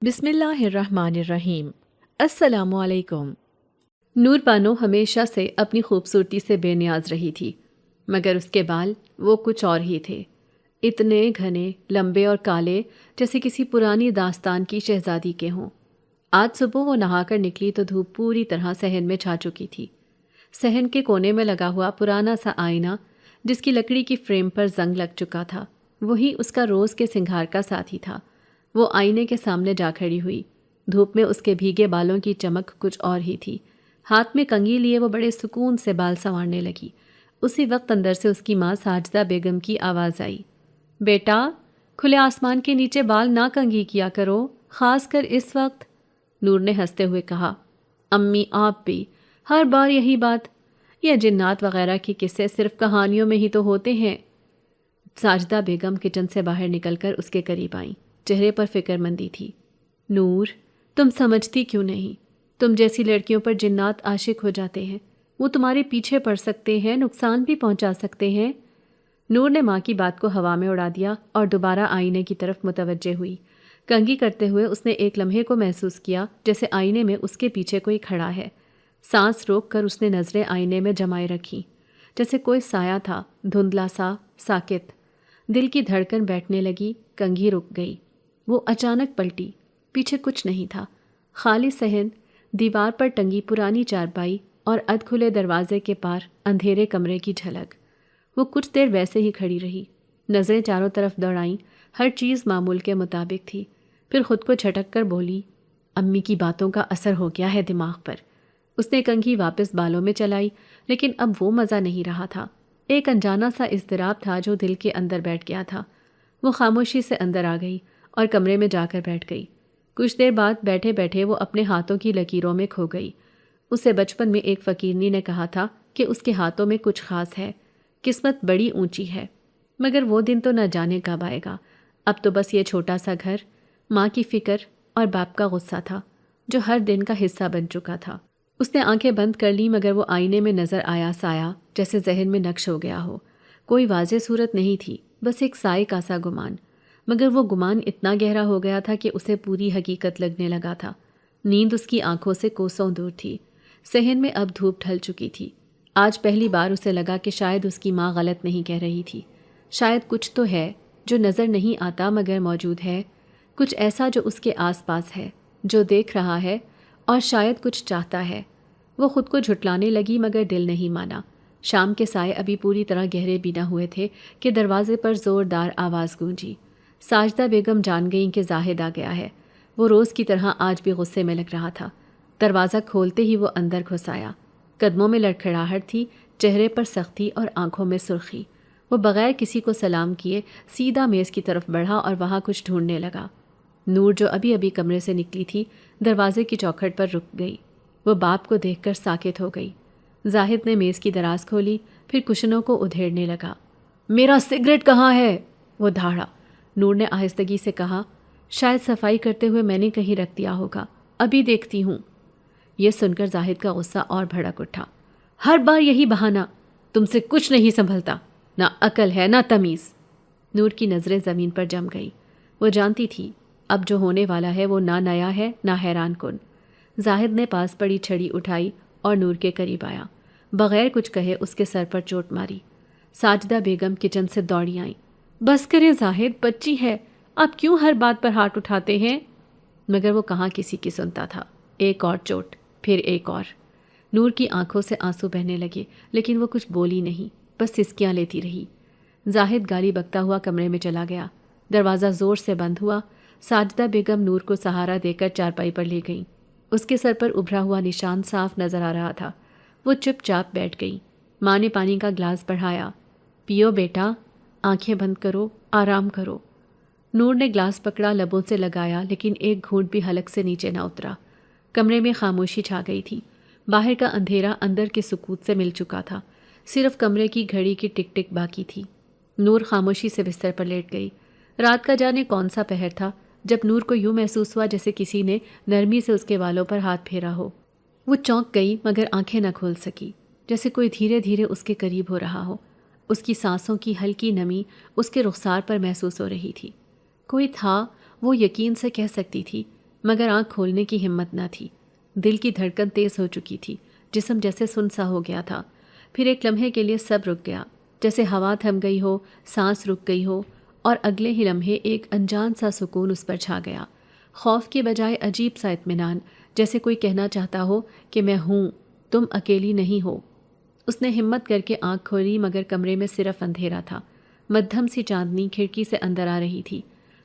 بسم اللہ الرحمن الرحیم۔ السلام علیکم۔ نور بانو ہمیشہ سے اپنی خوبصورتی سے بے نیاز رہی تھی، مگر اس کے بال وہ کچھ اور ہی تھے، اتنے گھنے، لمبے اور کالے جیسے کسی پرانی داستان کی شہزادی کے ہوں۔ آج صبح وہ نہا کر نکلی تو دھوپ پوری طرح صحن میں چھا چکی تھی۔ صحن کے کونے میں لگا ہوا پرانا سا آئینہ، جس کی لکڑی کی فریم پر زنگ لگ چکا تھا، وہی اس کا روز کے سنگھار کا ساتھی تھا۔ وہ آئینے کے سامنے جا کھڑی ہوئی، دھوپ میں اس کے بھیگے بالوں کی چمک کچھ اور ہی تھی۔ ہاتھ میں کنگھی لیے وہ بڑے سکون سے بال سنوارنے لگی۔ اسی وقت اندر سے اس کی ماں ساجدہ بیگم کی آواز آئی، بیٹا، کھلے آسمان کے نیچے بال نہ کنگھی کیا کرو، خاص کر اس وقت۔ نور نے ہنستے ہوئے کہا، امی آپ بھی ہر بار یہی بات، یہ جنات وغیرہ کے قصے صرف کہانیوں میں ہی تو ہوتے ہیں۔ ساجدہ بیگم کچن سے باہر نکل کر اس کے قریب آئیں، چہرے پر فکر مندی تھی۔ نور، تم سمجھتی کیوں نہیں؟ تم جیسی لڑکیوں پر جنات عاشق ہو جاتے ہیں، وہ تمہارے پیچھے پڑ سکتے ہیں، نقصان بھی پہنچا سکتے ہیں۔ نور نے ماں کی بات کو ہوا میں اڑا دیا اور دوبارہ آئینے کی طرف متوجہ ہوئی۔ کنگھی کرتے ہوئے اس نے ایک لمحے کو محسوس کیا جیسے آئینے میں اس کے پیچھے کوئی کھڑا ہے۔ سانس روک کر اس نے نظریں آئینے میں جمائے رکھیں، جیسے کوئی سایہ تھا، دھندلا سا، ساکت۔ دل کی دھڑکن بیٹھنے لگی، کنگھی رک گئی۔ وہ اچانک پلٹی، پیچھے کچھ نہیں تھا، خالی صحن، دیوار پر ٹنگی پرانی چارپائی اور ادھ کھلے دروازے کے پار اندھیرے کمرے کی جھلک۔ وہ کچھ دیر ویسے ہی کھڑی رہی، نظریں چاروں طرف دوڑائیں، ہر چیز معمول کے مطابق تھی۔ پھر خود کو جھٹک کر بولی، امی کی باتوں کا اثر ہو گیا ہے دماغ پر۔ اس نے کنگھی واپس بالوں میں چلائی، لیکن اب وہ مزہ نہیں رہا تھا۔ ایک انجانا سا اضطراب تھا جو دل کے اندر بیٹھ گیا تھا۔ وہ خاموشی سے اندر آ گئی اور کمرے میں جا کر بیٹھ گئی۔ کچھ دیر بعد بیٹھے بیٹھے وہ اپنے ہاتھوں کی لکیروں میں کھو گئی۔ اسے بچپن میں ایک فقیرنی نے کہا تھا کہ اس کے ہاتھوں میں کچھ خاص ہے، قسمت بڑی اونچی ہے، مگر وہ دن تو نہ جانے کب آئے گا۔ اب تو بس یہ چھوٹا سا گھر، ماں کی فکر اور باپ کا غصہ تھا، جو ہر دن کا حصہ بن چکا تھا۔ اس نے آنکھیں بند کر لی، مگر وہ آئینے میں نظر آیا سایہ جیسے ذہن میں نقش ہو گیا ہو۔ کوئی واضح صورت نہیں تھی، بس ایک سائے کا سا گمان، مگر وہ گمان اتنا گہرا ہو گیا تھا کہ اسے پوری حقیقت لگنے لگا تھا۔ نیند اس کی آنکھوں سے کوسوں دور تھی۔ صحن میں اب دھوپ ڈھل چکی تھی۔ آج پہلی بار اسے لگا کہ شاید اس کی ماں غلط نہیں کہہ رہی تھی، شاید کچھ تو ہے جو نظر نہیں آتا مگر موجود ہے، کچھ ایسا جو اس کے آس پاس ہے، جو دیکھ رہا ہے اور شاید کچھ چاہتا ہے۔ وہ خود کو جھٹلانے لگی مگر دل نہیں مانا۔ شام کے سائے ابھی پوری طرح گہرے بھی نہ ہوئے تھے کہ دروازے پر زوردار آواز گونجی۔ ساجدہ بیگم جان گئیں کہ زاہد آ گیا ہے۔ وہ روز کی طرح آج بھی غصے میں لگ رہا تھا۔ دروازہ کھولتے ہی وہ اندر گھس آیا۔ قدموں میں لڑکھڑاہٹ تھی، چہرے پر سختی اور آنکھوں میں سرخی۔ وہ بغیر کسی کو سلام کیے سیدھا میز کی طرف بڑھا اور وہاں کچھ ڈھونڈنے لگا۔ نور جو ابھی ابھی کمرے سے نکلی تھی، دروازے کی چوکھٹ پر رک گئی۔ وہ باپ کو دیکھ کر ساکت ہو گئی۔ زاہد نے میز کی دراز کھولی، پھر کشنوں کو ادھیڑنے لگا۔ میرا سگریٹ کہاں ہے؟ وہ دھاڑا۔ نور نے آہستگی سے کہا، شاید صفائی کرتے ہوئے میں نے کہیں رکھ دیا ہوگا، ابھی دیکھتی ہوں۔ یہ سن کر زاہد کا غصہ اور بھڑک اٹھا۔ ہر بار یہی بہانہ، تم سے کچھ نہیں سنبھلتا، نہ عقل ہے نہ تمیز۔ نور کی نظریں زمین پر جم گئی۔ وہ جانتی تھی اب جو ہونے والا ہے وہ نہ نیا ہے نہ حیران کن۔ زاہد نے پاس پڑی چھڑی اٹھائی اور نور کے قریب آیا، بغیر کچھ کہے اس کے سر پر چوٹ ماری۔ ساجدہ بیگم کچن سے دوڑی آئیں۔ بس کریں زاہد، بچی ہے، آپ کیوں ہر بات پر ہاتھ اٹھاتے ہیں؟ مگر وہ کہاں کسی کی سنتا تھا۔ ایک اور چوٹ، پھر ایک اور۔ نور کی آنکھوں سے آنسو بہنے لگے، لیکن وہ کچھ بولی نہیں، بس سسکیاں لیتی رہی۔ زاہد گالی بکتا ہوا کمرے میں چلا گیا۔ دروازہ زور سے بند ہوا۔ ساجدہ بیگم نور کو سہارا دے کر چارپائی پر لے گئیں۔ اس کے سر پر ابھرا ہوا نشان صاف نظر آ رہا تھا۔ وہ چپ چاپ بیٹھ گئی۔ ماں نے پانی کا گلاس بڑھایا۔ پیو بیٹا، آنکھیں بند کرو، آرام کرو۔ نور نے گلاس پکڑا، لبوں سے لگایا، لیکن ایک گھونٹ بھی حلق سے نیچے نہ اترا۔ کمرے میں خاموشی چھا گئی تھی۔ باہر کا اندھیرا اندر کے سکوت سے مل چکا تھا، صرف کمرے کی گھڑی کی ٹک ٹک باقی تھی۔ نور خاموشی سے بستر پر لیٹ گئی۔ رات کا جانے کون سا پہر تھا جب نور کو یوں محسوس ہوا جیسے کسی نے نرمی سے اس کے بالوں پر ہاتھ پھیرا ہو۔ وہ چونک گئی مگر آنکھیں نہ کھول سکی، جیسے کوئی دھیرے دھیرے اس کے قریب ہو رہا ہو۔ اس کی سانسوں کی ہلکی نمی اس کے رخسار پر محسوس ہو رہی تھی۔ کوئی تھا، وہ یقین سے کہہ سکتی تھی، مگر آنکھ کھولنے کی ہمت نہ تھی۔ دل کی دھڑکن تیز ہو چکی تھی، جسم جیسے سن سا ہو گیا تھا۔ پھر ایک لمحے کے لیے سب رک گیا، جیسے ہوا تھم گئی ہو، سانس رک گئی ہو، اور اگلے ہی لمحے ایک انجان سا سکون اس پر چھا گیا۔ خوف کی بجائے عجیب سا اطمینان، جیسے کوئی کہنا چاہتا ہو کہ میں ہوں، تم اکیلی نہیں ہو۔ اس نے ہمت کر کے آنکھ کھولی، مگر کمرے میں صرف اندھیرا تھا۔ مدھم سی چاندنی کھڑکی سے اندر آ رہی تھی۔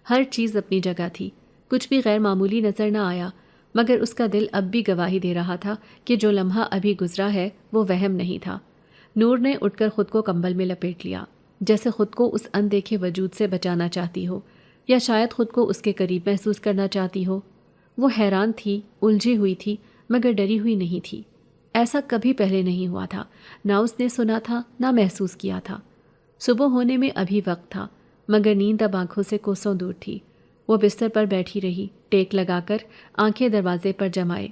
ہر چیز اپنی جگہ تھی، کچھ بھی غیر معمولی نظر نہ آیا، مگر اس کا دل اب بھی گواہی دے رہا تھا کہ جو لمحہ ابھی گزرا ہے وہ وہم نہیں تھا۔ نور نے اٹھ کر خود کو کمبل میں لپیٹ لیا، جیسے خود کو اس اندیکھے وجود سے بچانا چاہتی ہو، یا شاید خود کو اس کے قریب محسوس کرنا چاہتی ہو۔ وہ حیران تھی، الجھی ہوئی تھی، مگر ڈری ہوئی نہیں تھی۔ ایسا کبھی پہلے نہیں ہوا تھا، نہ اس نے سنا تھا، نہ محسوس کیا تھا۔ صبح ہونے میں ابھی وقت تھا، مگر نیند اب آنکھوں سے کوسوں دور تھی۔ وہ بستر پر بیٹھی رہی، ٹیک لگا کر، آنکھیں دروازے پر جمائے۔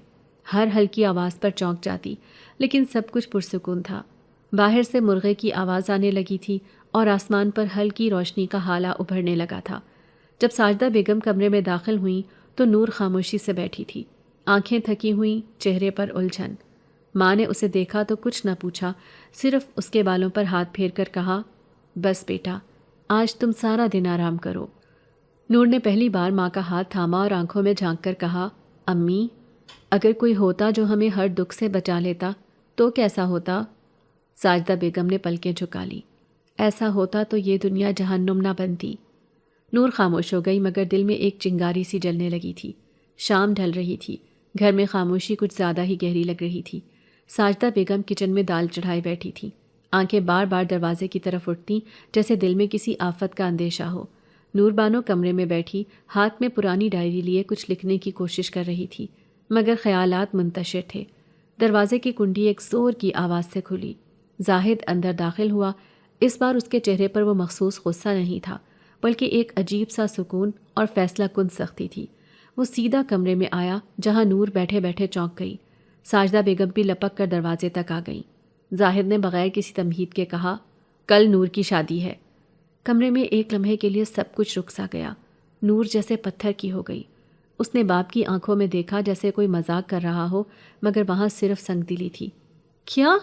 ہر ہلکی آواز پر چونک جاتی، لیکن سب کچھ پرسکون تھا۔ باہر سے مرغے کی آواز آنے لگی تھی اور آسمان پر ہلکی روشنی کا ہالہ ابھرنے لگا تھا۔ جب ساجدہ بیگم کمرے میں داخل ہوئیں تو نور خاموشی سے بیٹھی تھی، آنکھیں تھکی ہوئیں، چہرے پر الجھن۔ ماں نے اسے دیکھا تو کچھ نہ پوچھا، صرف اس کے بالوں پر ہاتھ پھیر کر کہا، بس بیٹا، آج تم سارا دن آرام کرو۔ نور نے پہلی بار ماں کا ہاتھ تھاما اور آنکھوں میں جھانک کر کہا، امی، اگر کوئی ہوتا جو ہمیں ہر دکھ سے بچا لیتا تو کیسا ہوتا؟ ساجدہ بیگم نے پلکیں جھکا لی، ایسا ہوتا تو یہ دنیا جہنم نہ بنتی۔ نور خاموش ہو گئی، مگر دل میں ایک چنگاری سی جلنے لگی تھی۔ شام ڈھل رہی تھی، گھر میں خاموشی کچھ زیادہ ہی گہری لگ رہی تھی۔ ساجدہ بیگم کچن میں دال چڑھائے بیٹھی تھی، آنکھیں بار بار دروازے کی طرف اٹھتیں، جیسے دل میں کسی آفت کا اندیشہ ہو۔ نور بانو کمرے میں بیٹھی، ہاتھ میں پرانی ڈائری لیے کچھ لکھنے کی کوشش کر رہی تھی، مگر خیالات منتشر تھے۔ دروازے کی کنڈی ایک زور کی آواز سے کھلی۔ زاہد اندر داخل ہوا۔ اس بار اس کے چہرے پر وہ مخصوص غصہ نہیں تھا، بلکہ ایک عجیب سا سکون اور فیصلہ کن سختی تھی۔ وہ سیدھا کمرے میں آیا جہاں نور بیٹھے بیٹھے چونک گئی۔ ساجدہ بیگم بھی لپک کر دروازے تک آ گئیں۔ زاہد نے بغیر کسی تمہید کے کہا، کل نور کی شادی ہے۔ کمرے میں ایک لمحے کے لیے سب کچھ رک سا گیا۔ نور جیسے پتھر کی ہو گئی۔ اس نے باپ کی آنکھوں میں دیکھا جیسے کوئی مذاق کر رہا ہو، مگر وہاں صرف سنگ دلی تھی۔ کیا؟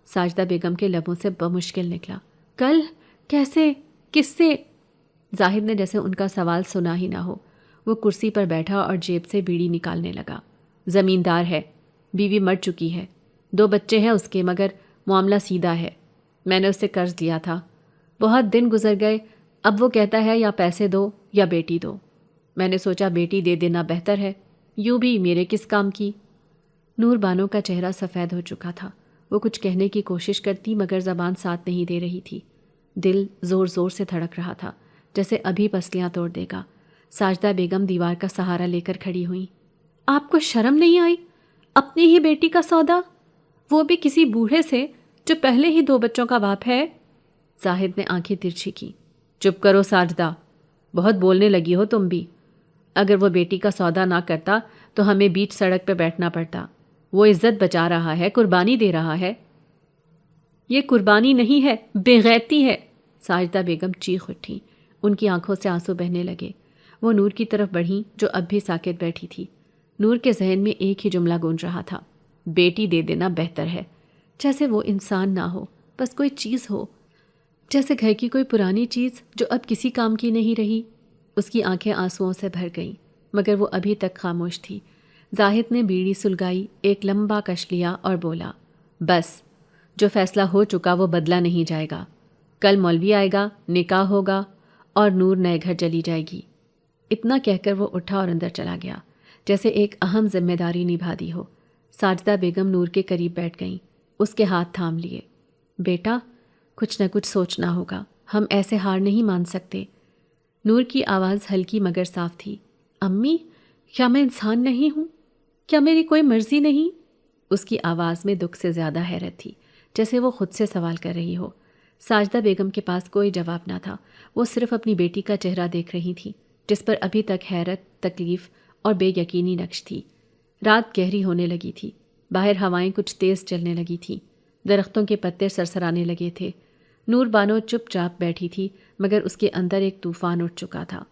ساجدہ بیگم کے لبوں سے بمشکل نکلا، کل؟ کیسے؟ کس سے؟ زاہد نے جیسے ان کا سوال سنا ہی نہ ہو۔ وہ کرسی پر بیٹھا اور جیب سے بیڑی نکالنے لگا۔ زمیندار ہے، بیوی مر چکی ہے، 2 بچے ہیں اس کے، مگر معاملہ سیدھا ہے۔ میں نے اس سے قرض لیا تھا، بہت دن گزر گئے، اب وہ کہتا ہے یا پیسے دو یا بیٹی دو۔ میں نے سوچا بیٹی دے دینا بہتر ہے، یوں بھی میرے کس کام کی۔ نور بانو کا چہرہ سفید ہو چکا تھا۔ وہ کچھ کہنے کی کوشش کرتی، مگر زبان ساتھ نہیں دے رہی تھی۔ دل زور زور سے دھڑک رہا تھا، جیسے ابھی پسلیاں توڑ دے گا۔ ساجدہ بیگم دیوار کا سہارا لے کر کھڑی ہوئیں۔ آپ کو شرم نہیں آئی؟ اپنی ہی بیٹی کا سودا، وہ بھی کسی بوڑھے سے جو پہلے ہی 2 بچوں کا باپ ہے۔ زاہد نے آنکھیں ترچھی کی۔ چپ کرو ساجدہ، بہت بولنے لگی ہو تم بھی۔ اگر وہ بیٹی کا سودا نہ کرتا تو ہمیں بیچ سڑک پہ بیٹھنا پڑتا۔ وہ عزت بچا رہا ہے، قربانی دے رہا ہے۔ یہ قربانی نہیں ہے، بے غیرتی ہے۔ ساجدہ بیگم چیخ اٹھیں، ان کی آنکھوں سے آنسو بہنے لگے۔ وہ نور کی طرف بڑھیں جو اب بھی ساکت بیٹھی تھی۔ نور کے ذہن میں ایک ہی جملہ گونج رہا تھا، بیٹی دے دینا بہتر ہے۔ جیسے وہ انسان نہ ہو، بس کوئی چیز ہو، جیسے گھر کی کوئی پرانی چیز جو اب کسی کام کی نہیں رہی۔ اس کی آنکھیں آنسوؤں سے بھر گئیں، مگر وہ ابھی تک خاموش تھی۔ زاہد نے بیڑی سلگائی، ایک لمبا کش لیا اور بولا، بس، جو فیصلہ ہو چکا وہ بدلا نہیں جائے گا۔ کل مولوی آئے گا، نکاح ہوگا اور نور نئے گھر چلی جائے گی۔ اتنا کہہ کر وہ اٹھا اور اندر چلا گیا، جیسے ایک اہم ذمہ داری نبھا دی ہو۔ ساجدہ بیگم نور کے قریب بیٹھ گئیں، اس کے ہاتھ تھام لیے۔ بیٹا، کچھ نہ کچھ سوچنا ہوگا، ہم ایسے ہار نہیں مان سکتے۔ نور کی آواز ہلکی مگر صاف تھی۔ امی، کیا میں انسان نہیں ہوں؟ کیا میری کوئی مرضی نہیں؟ اس کی آواز میں دکھ سے زیادہ حیرت تھی، جیسے وہ خود سے سوال کر رہی ہو۔ ساجدہ بیگم کے پاس کوئی جواب نہ تھا، وہ صرف اپنی بیٹی کا چہرہ دیکھ رہی تھی، جس پر ابھی تک حیرت، تکلیف اور بے یقینی نقش تھی۔ رات گہری ہونے لگی تھی، باہر ہوائیں کچھ تیز چلنے لگی تھیں، درختوں کے پتے سرسرانے لگے تھے۔ نور بانو چپ چاپ بیٹھی تھی، مگر اس کے اندر ایک طوفان اٹھ چکا تھا۔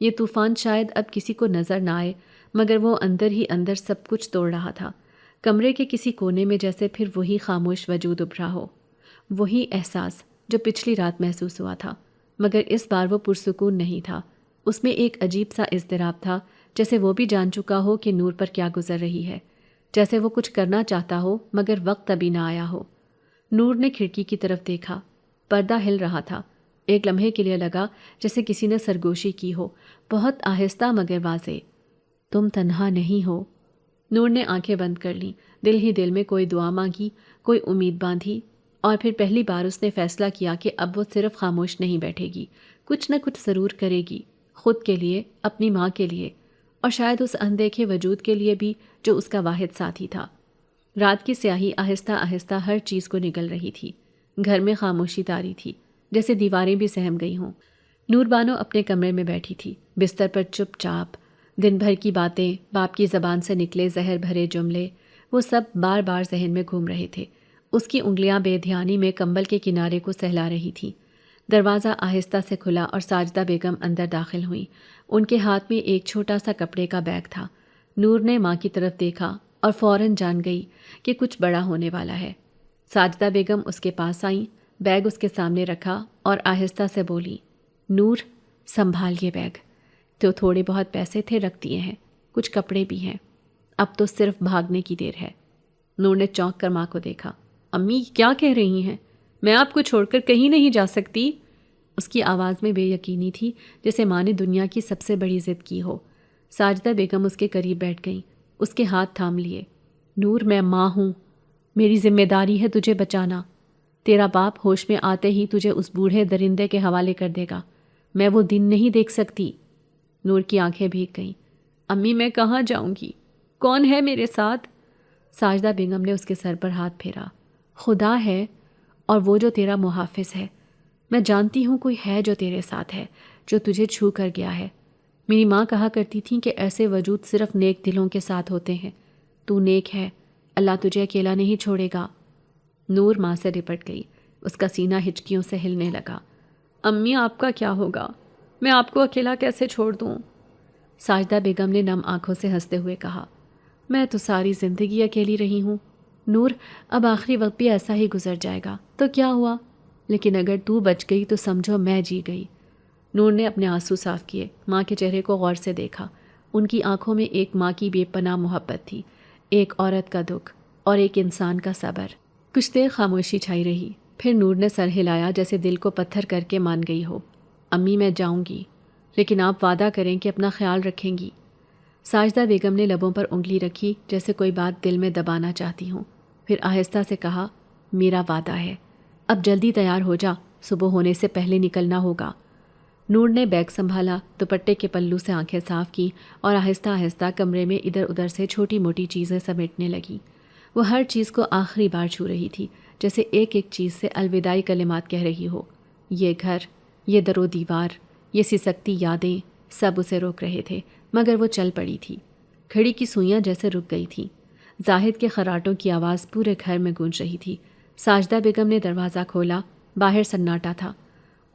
یہ طوفان شاید اب کسی کو نظر نہ آئے، مگر وہ اندر ہی اندر سب کچھ توڑ رہا تھا۔ کمرے کے کسی کونے میں جیسے پھر وہی خاموش وجود ابھرا ہو، وہی احساس جو پچھلی رات محسوس ہوا تھا، مگر اس بار وہ پرسکون نہیں تھا۔ اس میں ایک عجیب سا اضطراب تھا، جیسے وہ بھی جان چکا ہو کہ نور پر کیا گزر رہی ہے، جیسے وہ کچھ کرنا چاہتا ہو مگر وقت ابھی نہ آیا ہو۔ نور نے کھڑکی کی طرف دیکھا، پردہ ہل رہا تھا۔ ایک لمحے کے لیے لگا جیسے کسی نے سرگوشی کی ہو، بہت آہستہ مگر واضح۔ تم تنہا نہیں ہو۔ نور نے آنکھیں بند کر لیں، دل ہی دل میں کوئی دعا مانگی، کوئی امید باندھی، اور پھر پہلی بار اس نے فیصلہ کیا کہ اب وہ صرف خاموش نہیں بیٹھے گی، کچھ نہ کچھ ضرور کرے گی، خود کے لیے، اپنی ماں کے لیے، اور شاید اس اندیکھے وجود کے لیے بھی جو اس کا واحد ساتھی تھا۔ رات کی سیاہی آہستہ آہستہ ہر چیز کو نگل رہی تھی۔ گھر میں خاموشی طاری تھی، جیسے دیواریں بھی سہم گئی ہوں۔ نور بانو اپنے کمرے میں بیٹھی تھی، بستر پر چپ چاپ۔ دن بھر کی باتیں، باپ کی زبان سے نکلے زہر بھرے جملے، وہ سب بار بار ذہن میں گھوم رہے تھے۔ اس کی انگلیاں بے دھیانی میں کمبل کے کنارے کو سہلا رہی تھیں۔ دروازہ آہستہ سے کھلا اور ساجدہ بیگم اندر داخل ہوئیں۔ ان کے ہاتھ میں ایک چھوٹا سا کپڑے کا بیگ تھا۔ نور نے ماں کی طرف دیکھا اور فوراً جان گئی کہ کچھ بڑا ہونے والا ہے۔ ساجدہ بیگم اس کے پاس آئیں، بیگ اس کے سامنے رکھا اور آہستہ سے بولی، نور سنبھال یہ بیگ، تو تھوڑے بہت پیسے تھے رکھ دیے ہیں، کچھ کپڑے بھی ہیں، اب تو صرف بھاگنے کی دیر ہے۔ نور نے چونک کر ماں کو دیکھا۔ امی کیا کہہ رہی ہیں؟ میں آپ کو چھوڑ کر کہیں نہیں جا سکتی۔ اس کی آواز میں بے یقینی تھی، جیسے ماں نے دنیا کی سب سے بڑی ضد کی ہو۔ ساجدہ بیگم اس کے قریب بیٹھ گئیں، اس کے ہاتھ تھام لیے۔ نور میں ماں ہوں، میری ذمہ داری ہے تجھے بچانا۔ تیرا باپ ہوش میں آتے ہی تجھے اس بوڑھے درندے کے حوالے کر دے گا، میں وہ دن نہیں دیکھ سکتی۔ نور کی آنکھیں بھیگ گئیں۔ امی میں کہاں جاؤں گی؟ کون ہے میرے ساتھ؟ ساجدہ بیگم نے اس کے سر پر ہاتھ پھیرا۔ خدا ہے، اور وہ جو تیرا محافظ ہے۔ میں جانتی ہوں کوئی ہے جو تیرے ساتھ ہے، جو تجھے چھو کر گیا ہے۔ میری ماں کہا کرتی تھی کہ ایسے وجود صرف نیک دلوں کے ساتھ ہوتے ہیں۔ تو نیک ہے، اللہ تجھے اکیلا نہیں چھوڑے گا۔ نور ماں سے لپٹ گئی، اس کا سینہ ہچکیوں سے ہلنے لگا۔ امی آپ کا کیا ہوگا؟ میں آپ کو اکیلا کیسے چھوڑ دوں؟ ساجدہ بیگم نے نم آنکھوں سے ہنستے ہوئے کہا، میں تو ساری زندگی اکیلی رہی ہوں نور، اب آخری وقت بھی ایسا ہی گزر جائے گا تو کیا ہوا، لیکن اگر تو بچ گئی تو سمجھو میں جی گئی۔ نور نے اپنے آنسو صاف کیے، ماں کے چہرے کو غور سے دیکھا۔ ان کی آنکھوں میں ایک ماں کی بے پناہ محبت تھی، ایک عورت کا دکھ اور ایک انسان کا صبر۔ کچھ دیر خاموشی چھائی رہی، پھر نور نے سر ہلایا جیسے دل کو پتھر کر کے مان گئی ہو۔ امی میں جاؤں گی، لیکن آپ وعدہ کریں کہ اپنا خیال رکھیں گی۔ ساجدہ بیگم نے لبوں پر انگلی رکھی جیسے کوئی بات دل میں دبانا چاہتی ہوں، پھر آہستہ سے کہا، میرا وعدہ ہے۔ اب جلدی تیار ہو جا، صبح ہونے سے پہلے نکلنا ہوگا۔ نور نے بیگ سنبھالا، دوپٹے کے پلو سے آنکھیں صاف کی اور آہستہ آہستہ کمرے میں ادھر ادھر سے چھوٹی موٹی چیزیں سمیٹنے لگی۔ وہ ہر چیز کو آخری بار چھو رہی تھی، جیسے ایک ایک چیز سے الوداعی کلمات کہہ رہی ہو۔ یہ گھر، یہ در و دیوار، یہ سسکتی یادیں، سب اسے روک رہے تھے، مگر وہ چل پڑی تھی۔ کھڑی کی سوئیاں جیسے رک گئی تھیں۔ زاہد کے خراٹوں کی آواز پورے گھر میں گونج رہی تھی۔ ساجدہ بیگم نے دروازہ کھولا، باہر سناٹا تھا۔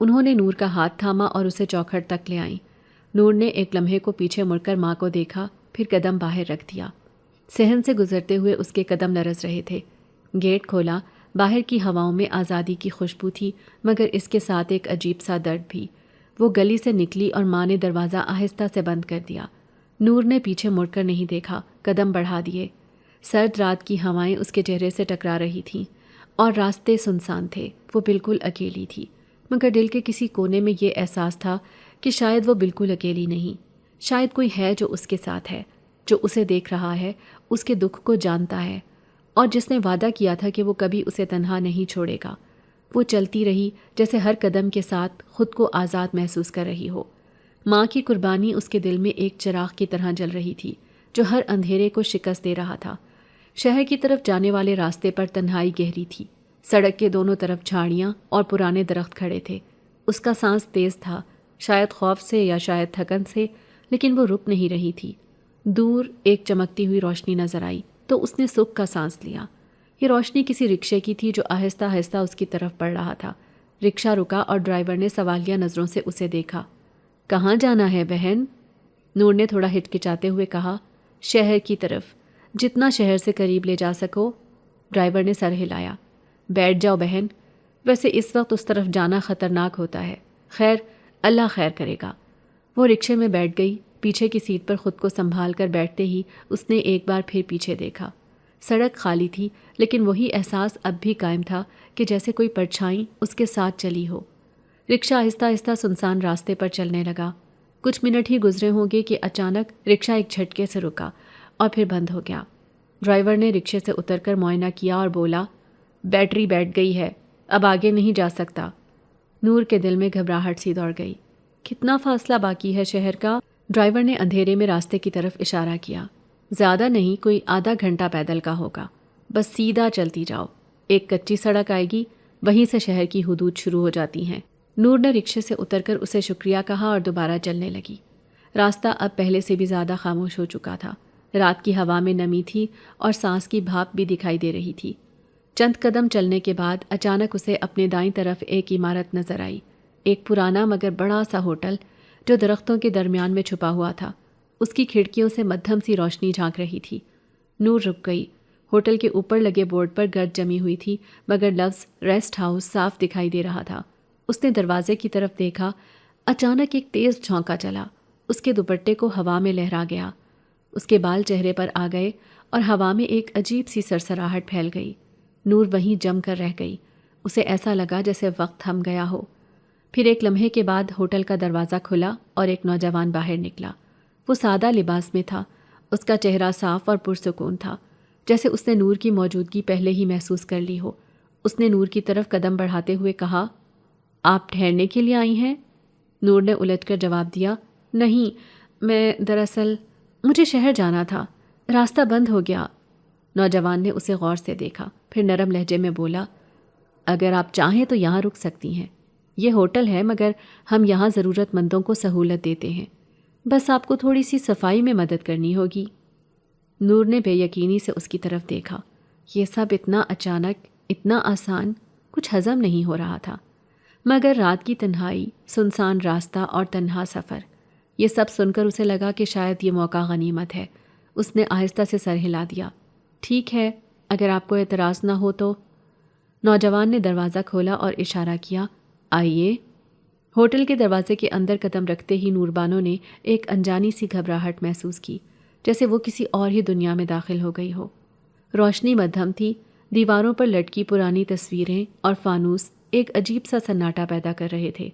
انہوں نے نور کا ہاتھ تھاما اور اسے چوکھٹ تک لے آئیں۔ نور نے ایک لمحے کو پیچھے مڑ کر ماں کو دیکھا، پھر قدم باہر رکھ دیا۔ صحن سے گزرتے ہوئے اس کے قدم لرز رہے تھے۔ گیٹ کھولا، باہر کی ہواؤں میں آزادی کی خوشبو تھی، مگر اس کے ساتھ ایک عجیب سا درد بھی۔ وہ گلی سے نکلی اور ماں نے دروازہ آہستہ سے بند کر دیا۔ نور نے پیچھے مڑ کر نہیں دیکھا، قدم بڑھا دیے۔ سرد رات کی ہوائیں اس کے چہرے سے ٹکرا رہی تھیں اور راستے سنسان تھے۔ وہ بالکل اکیلی تھی، مگر دل کے کسی کونے میں یہ احساس تھا کہ شاید وہ بالکل اکیلی نہیں، شاید کوئی ہے جو اس کے ساتھ ہے، جو اسے دیکھ رہا ہے، اس کے دکھ کو جانتا ہے، اور جس نے وعدہ کیا تھا کہ وہ کبھی اسے تنہا نہیں چھوڑے گا۔ وہ چلتی رہی جیسے ہر قدم کے ساتھ خود کو آزاد محسوس کر رہی ہو۔ ماں کی قربانی اس کے دل میں ایک چراغ کی طرح جل رہی تھی، جو ہر اندھیرے کو شکست دے رہا تھا۔ شہر کی طرف جانے والے راستے پر تنہائی گہری تھی۔ سڑک کے دونوں طرف جھاڑیاں اور پرانے درخت کھڑے تھے۔ اس کا سانس تیز تھا، شاید خوف سے یا شاید تھکن سے، لیکن وہ رک نہیں رہی تھی۔ دور ایک چمکتی ہوئی روشنی نظر آئی تو اس نے سکھ کا سانس لیا۔ یہ روشنی کسی رکشے کی تھی جو آہستہ آہستہ اس کی طرف بڑھ رہا تھا۔ رکشہ رکا اور ڈرائیور نے سوالیہ نظروں سے اسے دیکھا۔ کہاں جانا ہے بہن؟ نور نے تھوڑا ہچکچاتے ہوئے کہا، شہر کی طرف، جتنا شہر سے قریب لے جا سکو۔ ڈرائیور نے سر ہلایا۔ بیٹھ جاؤ بہن، ویسے اس وقت اس طرف جانا خطرناک ہوتا ہے۔ خیر، اللہ خیر کرے گا۔ وہ رکشے میں بیٹھ گئی۔ پیچھے کی سیٹ پر خود کو سنبھال کر بیٹھتے ہی اس نے ایک بار پھر پیچھے دیکھا۔ سڑک خالی تھی، لیکن وہی احساس اب بھی قائم تھا کہ جیسے کوئی پرچھائی اس کے ساتھ چلی ہو۔ رکشہ آہستہ آہستہ سنسان راستے پر چلنے لگا۔ کچھ منٹ ہی گزرے ہوں گے کہ اچانک رکشہ ایک جھٹکے سے رکا اور پھر بند ہو گیا۔ ڈرائیور نے رکشے سے اتر کر معائنہ کیا اور بولا، بیٹری بیٹھ گئی ہے، اب آگے نہیں جا سکتا۔ نور کے دل میں گھبراہٹ سی دوڑ گئی۔ کتنا فاصلہ باقی ہے شہر کا؟ ڈرائیور نے اندھیرے میں راستے کی طرف اشارہ کیا۔ زیادہ نہیں، کوئی آدھا گھنٹہ پیدل کا ہوگا، بس سیدھا چلتی جاؤ۔ ایک کچی سڑک آئے گی، وہیں سے شہر کی حدود شروع ہو جاتی ہیں۔ نور نے رکشے سے اتر کر اسے شکریہ کہا اور دوبارہ چلنے لگی۔ راستہ اب پہلے سے بھی زیادہ خاموش ہو چکا تھا۔ رات کی ہوا میں نمی تھی اور سانس کی بھاپ بھی دکھائی دے رہی تھی۔ چند قدم چلنے کے بعد اچانک اسے اپنے دائیں طرف ایک عمارت نظر آئی، ایک پرانا مگر بڑا سا ہوٹل جو درختوں کے درمیان میں چھپا ہوا تھا۔ اس کی کھڑکیوں سے مدھم سی روشنی جھانک رہی تھی۔ نور رک گئی۔ ہوٹل کے اوپر لگے بورڈ پر گرد جمی ہوئی تھی، مگر لفظ ریسٹ ہاؤس صاف دکھائی دے رہا تھا۔ اس نے دروازے کی طرف دیکھا۔ اچانک ایک تیز جھونکا چلا، اس کے دوپٹے کو ہوا میں لہرا گیا۔ اس کے بال چہرے پر آ گئے اور ہوا میں ایک عجیب سی سرسراہٹ پھیل گئی۔ نور وہیں جم کر رہ گئی۔ اسے ایسا لگا جیسے وقت تھم گیا ہو۔ پھر ایک لمحے کے بعد ہوٹل کا دروازہ کھلا اور ایک نوجوان باہر نکلا۔ وہ سادہ لباس میں تھا۔ اس کا چہرہ صاف اور پرسکون تھا، جیسے اس نے نور کی موجودگی پہلے ہی محسوس کر لی ہو۔ اس نے نور کی طرف قدم بڑھاتے ہوئے کہا، آپ ٹھہرنے کے لیے آئی ہیں؟ نور نے الٹ کر جواب دیا، نہیں، میں دراصل مجھے شہر جانا تھا، راستہ بند ہو گیا۔ نوجوان نے اسے غور سے دیکھا، پھر نرم لہجے میں بولا، اگر آپ چاہیں تو یہاں رک سکتی ہیں۔ یہ ہوٹل ہے، مگر ہم یہاں ضرورت مندوں کو سہولت دیتے ہیں، بس آپ کو تھوڑی سی صفائی میں مدد کرنی ہوگی۔ نور نے بے یقینی سے اس کی طرف دیکھا۔ یہ سب اتنا اچانک، اتنا آسان، کچھ ہضم نہیں ہو رہا تھا۔ مگر رات کی تنہائی، سنسان راستہ اور تنہا سفر، یہ سب سن کر اسے لگا کہ شاید یہ موقع غنیمت ہے۔ اس نے آہستہ سے سر ہلا دیا۔ ٹھیک ہے، اگر آپ کو اعتراض نہ ہو تو۔ نوجوان نے دروازہ کھولا اور اشارہ کیا، آئیے۔ ہوٹل کے دروازے کے اندر قدم رکھتے ہی نور بانو نے ایک انجانی سی گھبراہٹ محسوس کی، جیسے وہ کسی اور ہی دنیا میں داخل ہو گئی ہو۔ روشنی مدھم تھی، دیواروں پر لٹکی پرانی تصویریں اور فانوس ایک عجیب سا سناٹا پیدا کر رہے تھے۔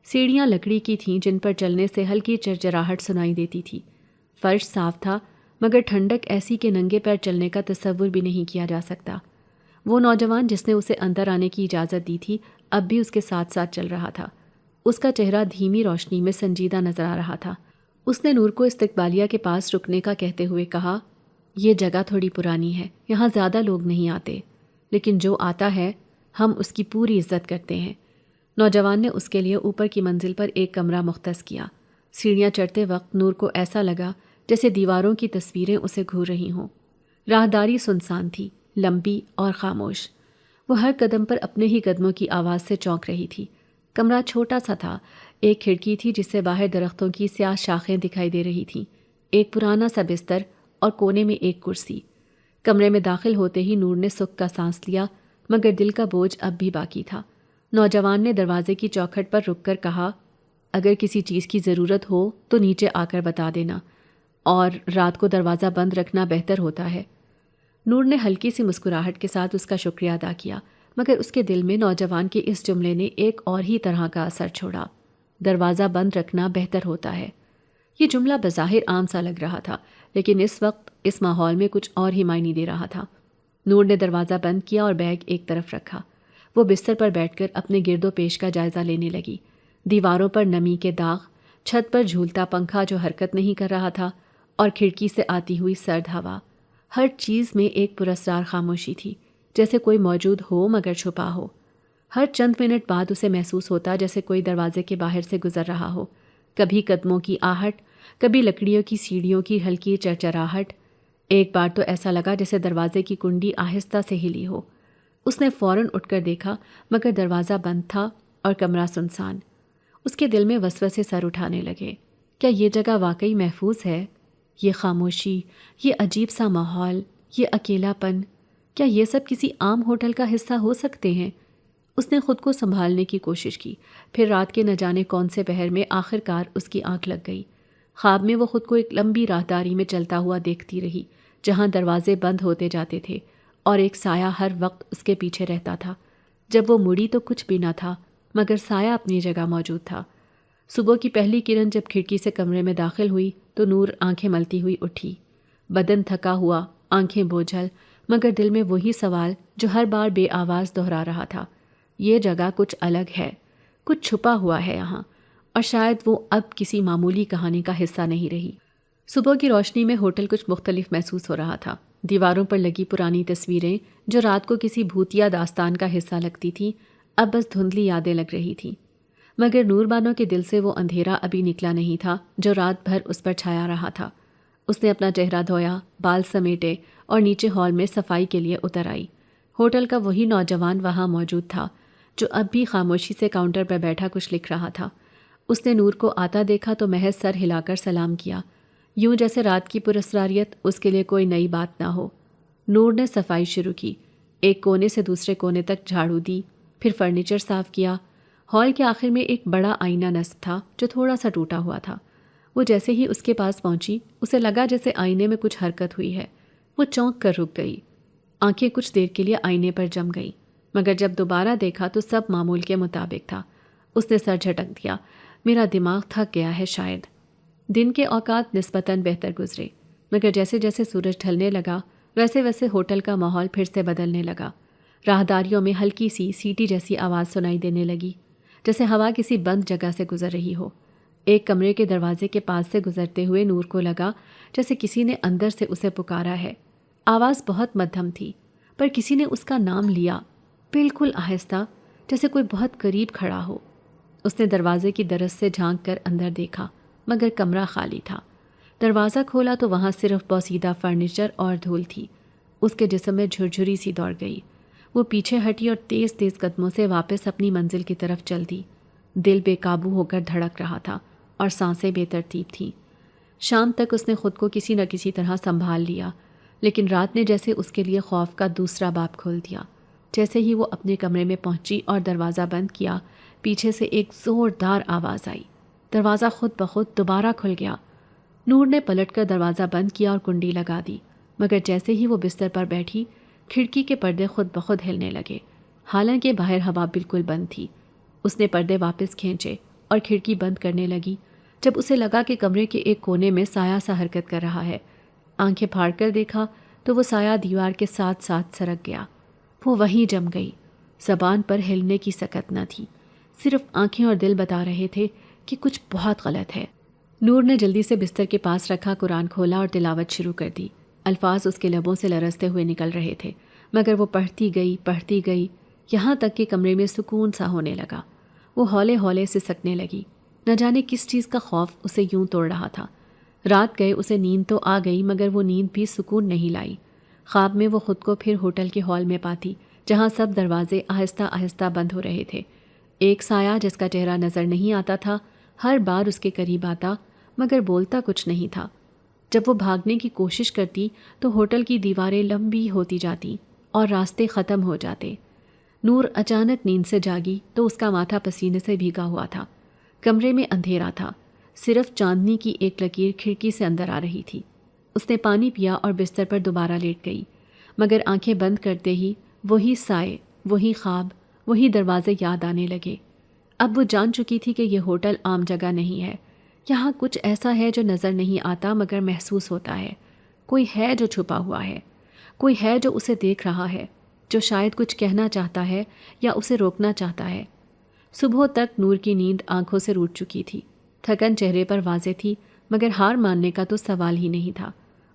سیڑھیاں لکڑی کی تھیں جن پر چلنے سے ہلکی چرچراہٹ سنائی دیتی تھی۔ فرش صاف تھا، مگر ٹھنڈک ایسی کہ ننگے پیر چلنے کا تصور بھی نہیں کیا جا سکتا۔ وہ نوجوان جس نے اسے اندر آنے کی اجازت دی تھی اب بھی اس کے ساتھ ساتھ چل رہا تھا۔ اس کا چہرہ دھیمی روشنی میں سنجیدہ نظر آ رہا تھا۔ اس نے نور کو استقبالیہ کے پاس رکنے کا کہتے ہوئے کہا، یہ جگہ تھوڑی پرانی ہے، یہاں زیادہ لوگ نہیں آتے، لیکن جو آتا ہے ہم اس کی پوری عزت کرتے ہیں۔ نوجوان نے اس کے لیے اوپر کی منزل پر ایک کمرہ مختص کیا۔ سیڑھیاں چڑھتے وقت نور کو ایسا لگا جیسے دیواروں کی تصویریں اسے گھور رہی ہوں۔ راہداری سنسان تھی، لمبی اور خاموش۔ وہ ہر قدم پر اپنے ہی قدموں کی آواز سے چونک رہی تھی۔ کمرہ چھوٹا سا تھا۔ ایک کھڑکی تھی جس سے باہر درختوں کی سیاہ شاخیں دکھائی دے رہی تھیں، ایک پرانا سا بستر اور کونے میں ایک کرسی۔ کمرے میں داخل ہوتے ہی نور نے سکھ کا سانس لیا، مگر دل کا بوجھ اب بھی باقی تھا۔ نوجوان نے دروازے کی چوکھٹ پر رک کر کہا، اگر کسی چیز کی ضرورت ہو تو نیچے آ کر بتا دینا، اور رات کو دروازہ بند رکھنا بہتر ہوتا ہے۔ نور نے ہلکی سی مسکراہٹ کے ساتھ اس کا شکریہ ادا کیا، مگر اس کے دل میں نوجوان کے اس جملے نے ایک اور ہی طرح کا اثر چھوڑا۔ دروازہ بند رکھنا بہتر ہوتا ہے۔ یہ جملہ بظاہر عام سا لگ رہا تھا، لیکن اس وقت اس ماحول میں کچھ اور ہی معنی دے رہا تھا۔ نور نے دروازہ بند کیا اور بیگ ایک طرف رکھا۔ وہ بستر پر بیٹھ کر اپنے گرد و پیش کا جائزہ لینے لگی۔ دیواروں پر نمی کے داغ، چھت پر جھولتا پنکھا جو حرکت نہیں کر رہا تھا، اور کھڑکی سے آتی ہوئی سرد ہوا، ہر چیز میں ایک پراسرار خاموشی تھی، جیسے کوئی موجود ہو مگر چھپا ہو۔ ہر چند منٹ بعد اسے محسوس ہوتا جیسے کوئی دروازے کے باہر سے گزر رہا ہو، کبھی قدموں کی آہٹ، کبھی لکڑیوں کی سیڑھیوں کی ہلکی چرچراہٹ۔ ایک بار تو ایسا لگا جیسے دروازے کی کنڈی آہستہ سے ہلی ہو۔ اس نے فوراً اٹھ کر دیکھا، مگر دروازہ بند تھا اور کمرہ سنسان۔ اس کے دل میں وسوسے سر اٹھانے لگے۔ کیا یہ جگہ واقعی محفوظ ہے؟ یہ خاموشی، یہ عجیب سا ماحول، یہ اکیلا پن، کیا یہ سب کسی عام ہوٹل کا حصہ ہو سکتے ہیں؟ اس نے خود کو سنبھالنے کی کوشش کی، پھر رات کے نہ جانے کون سے پہر میں آخر کار اس کی آنکھ لگ گئی۔ خواب میں وہ خود کو ایک لمبی راہداری میں چلتا ہوا دیکھتی رہی، جہاں دروازے بند ہوتے جاتے تھے اور ایک سایہ ہر وقت اس کے پیچھے رہتا تھا۔ جب وہ مڑی تو کچھ بھی نہ تھا، مگر سایہ اپنی جگہ موجود تھا۔ صبح کی پہلی کرن جب کھڑکی سے کمرے میں داخل ہوئی تو نور آنکھیں ملتی ہوئی اٹھی، بدن تھکا ہوا، آنکھیں بوجھل، مگر دل میں وہی سوال جو ہر بار بے آواز دہرا رہا تھا۔ یہ جگہ کچھ الگ ہے، کچھ چھپا ہوا ہے یہاں، اور شاید وہ اب کسی معمولی کہانی کا حصہ نہیں رہی۔ صبح کی روشنی میں ہوٹل کچھ مختلف محسوس ہو رہا تھا۔ دیواروں پر لگی پرانی تصویریں جو رات کو کسی بھوتیا داستان کا حصہ لگتی تھیں، اب بس دھندلی یادیں لگ رہی تھیں۔ مگر نور بانو کے دل سے وہ اندھیرا ابھی نکلا نہیں تھا جو رات بھر اس پر چھایا رہا تھا۔ اس نے اپنا چہرہ دھویا، بال سمیٹے اور نیچے ہال میں صفائی کے لیے اتر آئی۔ ہوٹل کا وہی نوجوان وہاں موجود تھا جو اب بھی خاموشی سے کاؤنٹر پر بیٹھا کچھ لکھ رہا تھا۔ اس نے نور کو آتا دیکھا تو محض سر ہلا کر سلام کیا، یوں جیسے رات کی پراسراریت اس کے لیے کوئی نئی بات نہ ہو۔ نور نے صفائی شروع کی، ایک کونے سے دوسرے کونے تک جھاڑو دی، پھر فرنیچر صاف کیا۔ ہال کے آخر میں ایک بڑا آئینہ نصب تھا جو تھوڑا سا ٹوٹا ہوا تھا۔ وہ جیسے ہی اس کے پاس پہنچی، اسے لگا جیسے آئینے میں کچھ حرکت ہوئی ہے۔ وہ چونک کر رک گئی، آنکھیں کچھ دیر کے لیے آئینے پر جم گئیں، مگر جب دوبارہ دیکھا تو سب معمول کے مطابق تھا۔ اس نے سر جھٹک دیا، میرا دماغ تھک گیا ہے شاید۔ دن کے اوقات نسبتاً بہتر گزرے، مگر جیسے جیسے سورج ڈھلنے لگا ویسے ویسے ہوٹل کا ماحول پھر سے بدلنے لگا۔ راہداریوں میں ہلکی سی سیٹی جیسی آواز سنائی دینے لگی، جیسے ہوا کسی بند جگہ سے گزر رہی ہو۔ ایک کمرے کے دروازے کے پاس سے گزرتے ہوئے نور کو لگا جیسے کسی نے اندر سے اسے پکارا ہے۔ آواز بہت مدھم تھی، پر کسی نے اس کا نام لیا، بالکل آہستہ، جیسے کوئی بہت قریب کھڑا ہو۔ اس نے دروازے کی درز سے جھانک کر اندر دیکھا، مگر کمرہ خالی تھا۔ دروازہ کھولا تو وہاں صرف بوسیدہ فرنیچر اور دھول تھی۔ اس کے جسم میں جھرجھری سی دوڑ گئی۔ وہ پیچھے ہٹی اور تیز تیز قدموں سے واپس اپنی منزل کی طرف چل دی۔ دل بے قابو ہو کر دھڑک رہا تھا اور سانسیں بے ترتیب تھیں۔ شام تک اس نے خود کو کسی نہ کسی طرح سنبھال لیا، لیکن رات نے جیسے اس کے لیے خوف کا دوسرا باب کھول دیا۔ جیسے ہی وہ اپنے کمرے میں پہنچی اور دروازہ بند کیا، پیچھے سے ایک زوردار آواز آئی۔ دروازہ خود بخود دوبارہ کھل گیا۔ نور نے پلٹ کر دروازہ بند کیا اور کنڈی لگا دی، مگر جیسے ہی وہ بستر پر بیٹھی، کھڑکی کے پردے خود بخود ہلنے لگے، حالانکہ باہر ہوا بالکل بند تھی۔ اس نے پردے واپس کھینچے اور کھڑکی بند کرنے لگی جب اسے لگا کہ کمرے کے ایک کونے میں سایہ سا حرکت کر رہا ہے۔ آنکھیں پھاڑ کر دیکھا تو وہ سایہ دیوار کے ساتھ ساتھ سرک گیا۔ وہ وہیں جم گئی، زبان پر ہلنے کی سکت نہ تھی، صرف آنکھیں اور دل بتا رہے تھے کہ کچھ بہت غلط ہے۔ نور نے جلدی سے بستر کے پاس رکھا قرآن کھولا اور تلاوت شروع کر دی۔ الفاظ اس کے لبوں سے لرزتے ہوئے نکل رہے تھے، مگر وہ پڑھتی گئی، یہاں تک کہ کمرے میں سکون سا ہونے لگا۔ وہ ہولے ہولے سے سکنے لگی، نہ جانے کس چیز کا خوف اسے یوں توڑ رہا تھا۔ رات گئے اسے نیند تو آ گئی، مگر وہ نیند بھی سکون نہیں لائی۔ خواب میں وہ خود کو پھر ہوٹل کے ہال میں پاتی، جہاں سب دروازے آہستہ آہستہ بند ہو رہے تھے۔ ایک سایہ جس کا چہرہ نظر نہیں آتا تھا، ہر بار اس کے قریب آتا، مگر بولتا کچھ نہیں تھا۔ جب وہ بھاگنے کی کوشش کرتی تو ہوٹل کی دیواریں لمبی ہوتی جاتی اور راستے ختم ہو جاتے۔ نور اچانک نیند سے جاگی تو اس کا ماتھا پسینے سے بھیگا ہوا تھا۔ کمرے میں اندھیرا تھا، صرف چاندنی کی ایک لکیر کھڑکی سے اندر آ رہی تھی۔ اس نے پانی پیا اور بستر پر دوبارہ لیٹ گئی، مگر آنکھیں بند کرتے ہی وہی سائے، وہی خواب، وہی دروازے یاد آنے لگے۔ اب وہ جان چکی تھی کہ یہ ہوٹل عام جگہ نہیں ہے، یہاں کچھ ایسا ہے جو نظر نہیں آتا مگر محسوس ہوتا ہے۔ کوئی ہے جو چھپا ہوا ہے، کوئی ہے جو اسے دیکھ رہا ہے، جو شاید کچھ کہنا چاہتا ہے یا اسے روکنا چاہتا ہے۔ صبح تک نور کی نیند آنکھوں سے روٹ چکی تھی، تھکن چہرے پر واضح تھی، مگر ہار ماننے کا تو سوال ہی نہیں تھا۔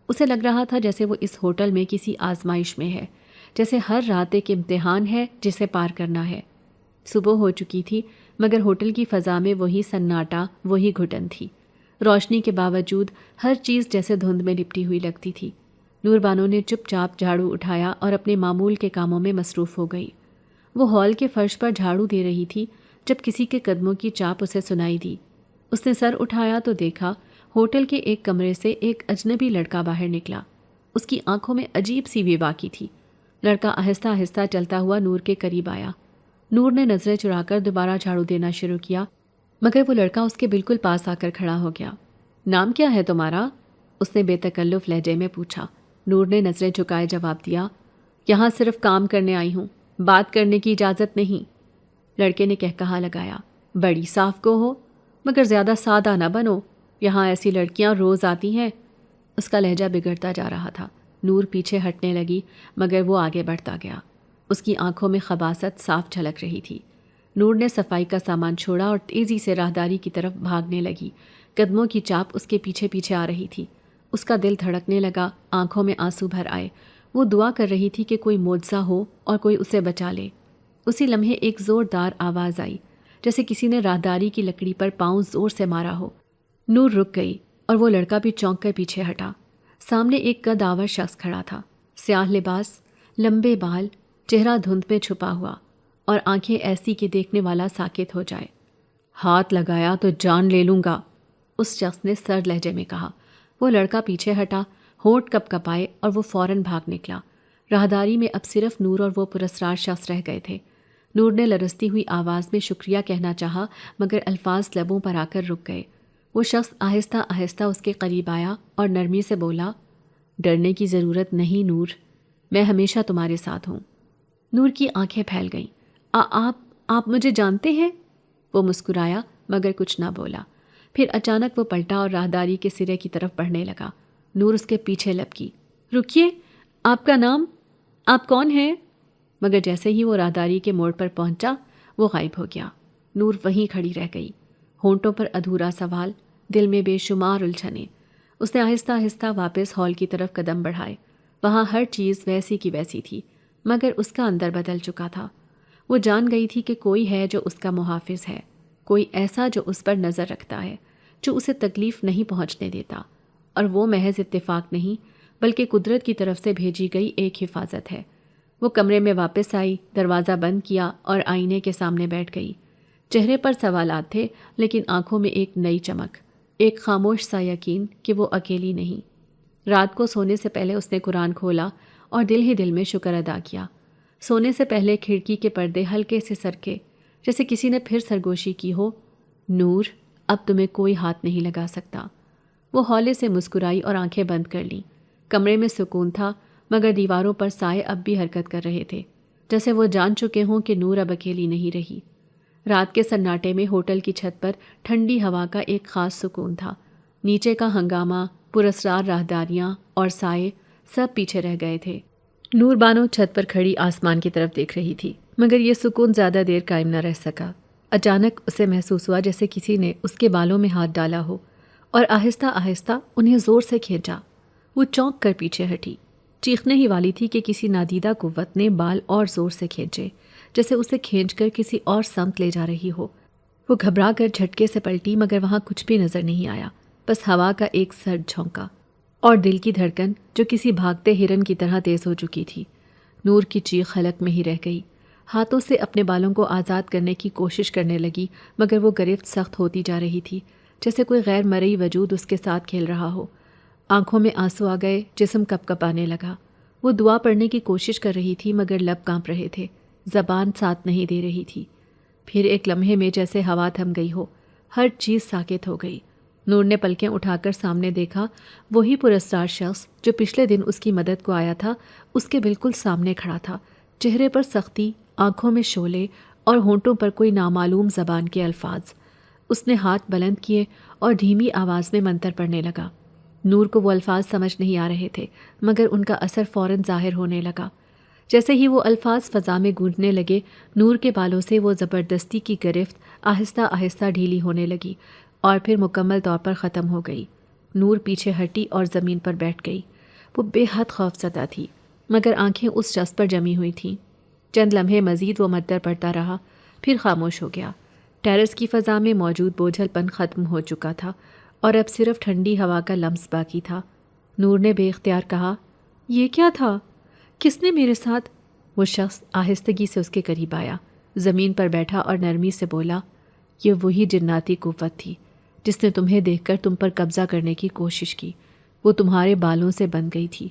اسے لگ رہا تھا جیسے وہ اس ہوٹل میں کسی آزمائش میں ہے، جیسے ہر رات ایک امتحان ہے جسے پار کرنا ہے۔ صبح ہو چکی تھی، مگر ہوٹل کی فضا میں وہی سناٹا، وہی گھٹن تھی۔ روشنی کے باوجود ہر چیز جیسے دھند میں لپٹی ہوئی لگتی تھی۔ نور بانو نے چپ چاپ جھاڑو اٹھایا اور اپنے معمول کے کاموں میں مصروف ہو گئی۔ وہ ہال کے فرش پر جھاڑو دے رہی تھی جب کسی کے قدموں کی چاپ اسے سنائی دی۔ اس نے سر اٹھایا تو دیکھا ہوٹل کے ایک کمرے سے ایک اجنبی لڑکا باہر نکلا۔ اس کی آنکھوں میں عجیب سی بے باکی تھی۔ لڑکا آہستہ آہستہ چلتا ہوا نور کے قریب آیا۔ نور نے نظریں چرا کر دوبارہ جھاڑو دینا شروع کیا، مگر وہ لڑکا اس کے بالکل پاس آ کر کھڑا ہو گیا۔ نام کیا ہے تمہارا؟ اس نے بے تکلف لہجے میں پوچھا۔ نور نے نظریں جھکائے جواب دیا، یہاں صرف کام کرنے آئی ہوں، بات کرنے کی اجازت نہیں۔ لڑکے نے کہا لگایا، بڑی صاف گو ہو، مگر زیادہ سادہ نہ بنو، یہاں ایسی لڑکیاں روز آتی ہیں۔ اس کا لہجہ بگڑتا جا رہا تھا۔ نور پیچھے ہٹنے لگی، مگر وہ آگے بڑھتا گیا۔ اس کی آنکھوں میں خباثت صاف جھلک رہی تھی۔ نور نے صفائی کا سامان چھوڑا اور تیزی سے راہداری کی طرف بھاگنے لگی۔ قدموں کی چاپ اس کے پیچھے پیچھے آ رہی تھی۔ اس کا دل دھڑکنے لگا، آنکھوں میں آنسو بھر آئے۔ وہ دعا کر رہی تھی کہ کوئی معجزہ ہو اور کوئی اسے بچا لے۔ اسی لمحے ایک زوردار آواز آئی، جیسے کسی نے راہداری کی لکڑی پر پاؤں زور سے مارا ہو۔ نور رک گئی اور وہ لڑکا بھی چونک کر پیچھے ہٹا۔ سامنے ایک قد آور شخص کھڑا تھا، سیاہ لباس، لمبے بال، چہرہ دھند میں چھپا ہوا اور آنکھیں ایسی کہ دیکھنے والا ساکت ہو جائے۔ ہاتھ لگایا تو جان لے لوں گا، اس شخص نے سرد لہجے میں کہا۔ وہ لڑکا پیچھے ہٹا، ہونٹ کپ کپائے اور وہ فوراً بھاگ نکلا۔ راہداری میں اب صرف نور اور وہ پراسرار شخص رہ گئے تھے۔ نور نے لرزتی ہوئی آواز میں شکریہ کہنا چاہا، مگر الفاظ لبوں پر آ کر رک گئے۔ وہ شخص آہستہ آہستہ اس کے قریب آیا اور نرمی سے بولا، ڈرنے کی ضرورت نہیں نور، میں ہمیشہ تمہارے ساتھ ہوں۔ نور کی آنکھیں پھیل گئیں۔ آپ مجھے جانتے ہیں؟ وہ مسکرایا مگر کچھ نہ بولا۔ پھر اچانک وہ پلٹا اور راہداری کے سرے کی طرف بڑھنے لگا۔ نور اس کے پیچھے لپکی۔ رکیے، آپ کا نام؟ آپ کون ہیں؟ مگر جیسے ہی وہ راہداری کے موڑ پر پہنچا، وہ غائب ہو گیا۔ نور وہیں کھڑی رہ گئی، ہونٹوں پر ادھورا سوال، دل میں بے شمار الجھنیں۔ اس نے آہستہ آہستہ واپس ہال کی طرف قدم بڑھائے۔ وہاں ہر چیز ویسی کی ویسی تھی، مگر اس کا اندر بدل چکا تھا۔ وہ جان گئی تھی کہ کوئی ہے جو اس کا محافظ ہے، کوئی ایسا جو اس پر نظر رکھتا ہے، جو اسے تکلیف نہیں پہنچنے دیتا، اور وہ محض اتفاق نہیں بلکہ قدرت کی طرف سے بھیجی گئی ایک حفاظت ہے۔ وہ کمرے میں واپس آئی، دروازہ بند کیا اور آئینے کے سامنے بیٹھ گئی۔ چہرے پر سوالات تھے، لیکن آنکھوں میں ایک نئی چمک، ایک خاموش سا یقین کہ وہ اکیلی نہیں۔ رات کو سونے سے پہلے اس نے قرآن کھولا اور دل ہی دل میں شکر ادا کیا۔ سونے سے پہلے کھڑکی کے پردے ہلکے سے سرکے، جیسے کسی نے پھر سرگوشی کی ہو، نور، اب تمہیں کوئی ہاتھ نہیں لگا سکتا۔ وہ ہولے سے مسکرائی اور آنکھیں بند کر لیں۔ کمرے میں سکون تھا، مگر دیواروں پر سائے اب بھی حرکت کر رہے تھے، جیسے وہ جان چکے ہوں کہ نور اب اکیلی نہیں رہی۔ رات کے سناٹے میں ہوٹل کی چھت پر ٹھنڈی ہوا کا ایک خاص سکون تھا۔ نیچے کا ہنگامہ، پراسرار راہداریاں اور سائے سب پیچھے رہ گئے تھے۔ نور بانو چھت پر کھڑی آسمان کی طرف دیکھ رہی تھی، مگر یہ سکون زیادہ دیر قائم نہ رہ سکا۔ اچانک اسے محسوس ہوا جیسے کسی نے اس کے بالوں میں ہاتھ ڈالا ہو اور آہستہ آہستہ انہیں زور سے کھینچا۔ وہ چونک کر پیچھے ہٹی، چیخنے ہی والی تھی کہ کسی نادیدہ قوت نے بال اور زور سے کھینچے، جیسے اسے کھینچ کر کسی اور سمت لے جا رہی ہو۔ وہ گھبرا کر جھٹکے سے پلٹی، مگر وہاں کچھ بھی نظر نہیں آیا، بس ہوا کا ایک سرد جھونکا اور دل کی دھڑکن جو کسی بھاگتے ہرن کی طرح تیز ہو چکی تھی۔ نور کی چیخ حلق میں ہی رہ گئی۔ ہاتھوں سے اپنے بالوں کو آزاد کرنے کی کوشش کرنے لگی، مگر وہ گرفت سخت ہوتی جا رہی تھی، جیسے کوئی غیر مرئی وجود اس کے ساتھ کھیل رہا ہو۔ آنکھوں میں آنسو آ گئے، جسم کپ کپانے لگا۔ وہ دعا پڑھنے کی کوشش کر رہی تھی، مگر لب کانپ رہے تھے، زبان ساتھ نہیں دے رہی تھی۔ پھر ایک لمحے میں جیسے ہوا تھم گئی ہو، ہر چیز ساکت ہو گئی۔ نور نے پلکیں اٹھا کر سامنے دیکھا، وہی پراسرار شخص جو پچھلے دن اس کی مدد کو آیا تھا، اس کے بالکل سامنے کھڑا تھا۔ چہرے پر سختی، آنکھوں میں شعلے اور ہونٹوں پر کوئی نامعلوم زبان کے الفاظ۔ اس نے ہاتھ بلند کیے اور دھیمی آواز میں منتر پڑھنے لگا۔ نور کو وہ الفاظ سمجھ نہیں آ رہے تھے، مگر ان کا اثر فوراً ظاہر ہونے لگا۔ جیسے ہی وہ الفاظ فضا میں گونجنے لگے، نور کے بالوں سے وہ زبردستی کی گرفت آہستہ آہستہ ڈھیلی ہونے لگی اور پھر مکمل طور پر ختم ہو گئی۔ نور پیچھے ہٹی اور زمین پر بیٹھ گئی۔ وہ بے حد خوفزدہ تھی، مگر آنکھیں اس شخص پر جمی ہوئی تھیں۔ چند لمحے مزید وہ منتر پڑھتا رہا، پھر خاموش ہو گیا۔ ٹیرس کی فضا میں موجود بوجھل پن ختم ہو چکا تھا اور اب صرف ٹھنڈی ہوا کا لمس باقی تھا۔ نور نے بے اختیار کہا، یہ کیا تھا؟ کس نے میرے ساتھ؟ وہ شخص آہستگی سے اس کے قریب آیا، زمین پر بیٹھا اور نرمی سے بولا، یہ وہی جناتی قوت تھی جس نے تمہیں دیکھ کر تم پر قبضہ کرنے کی کوشش کی، وہ تمہارے بالوں سے بن گئی تھی۔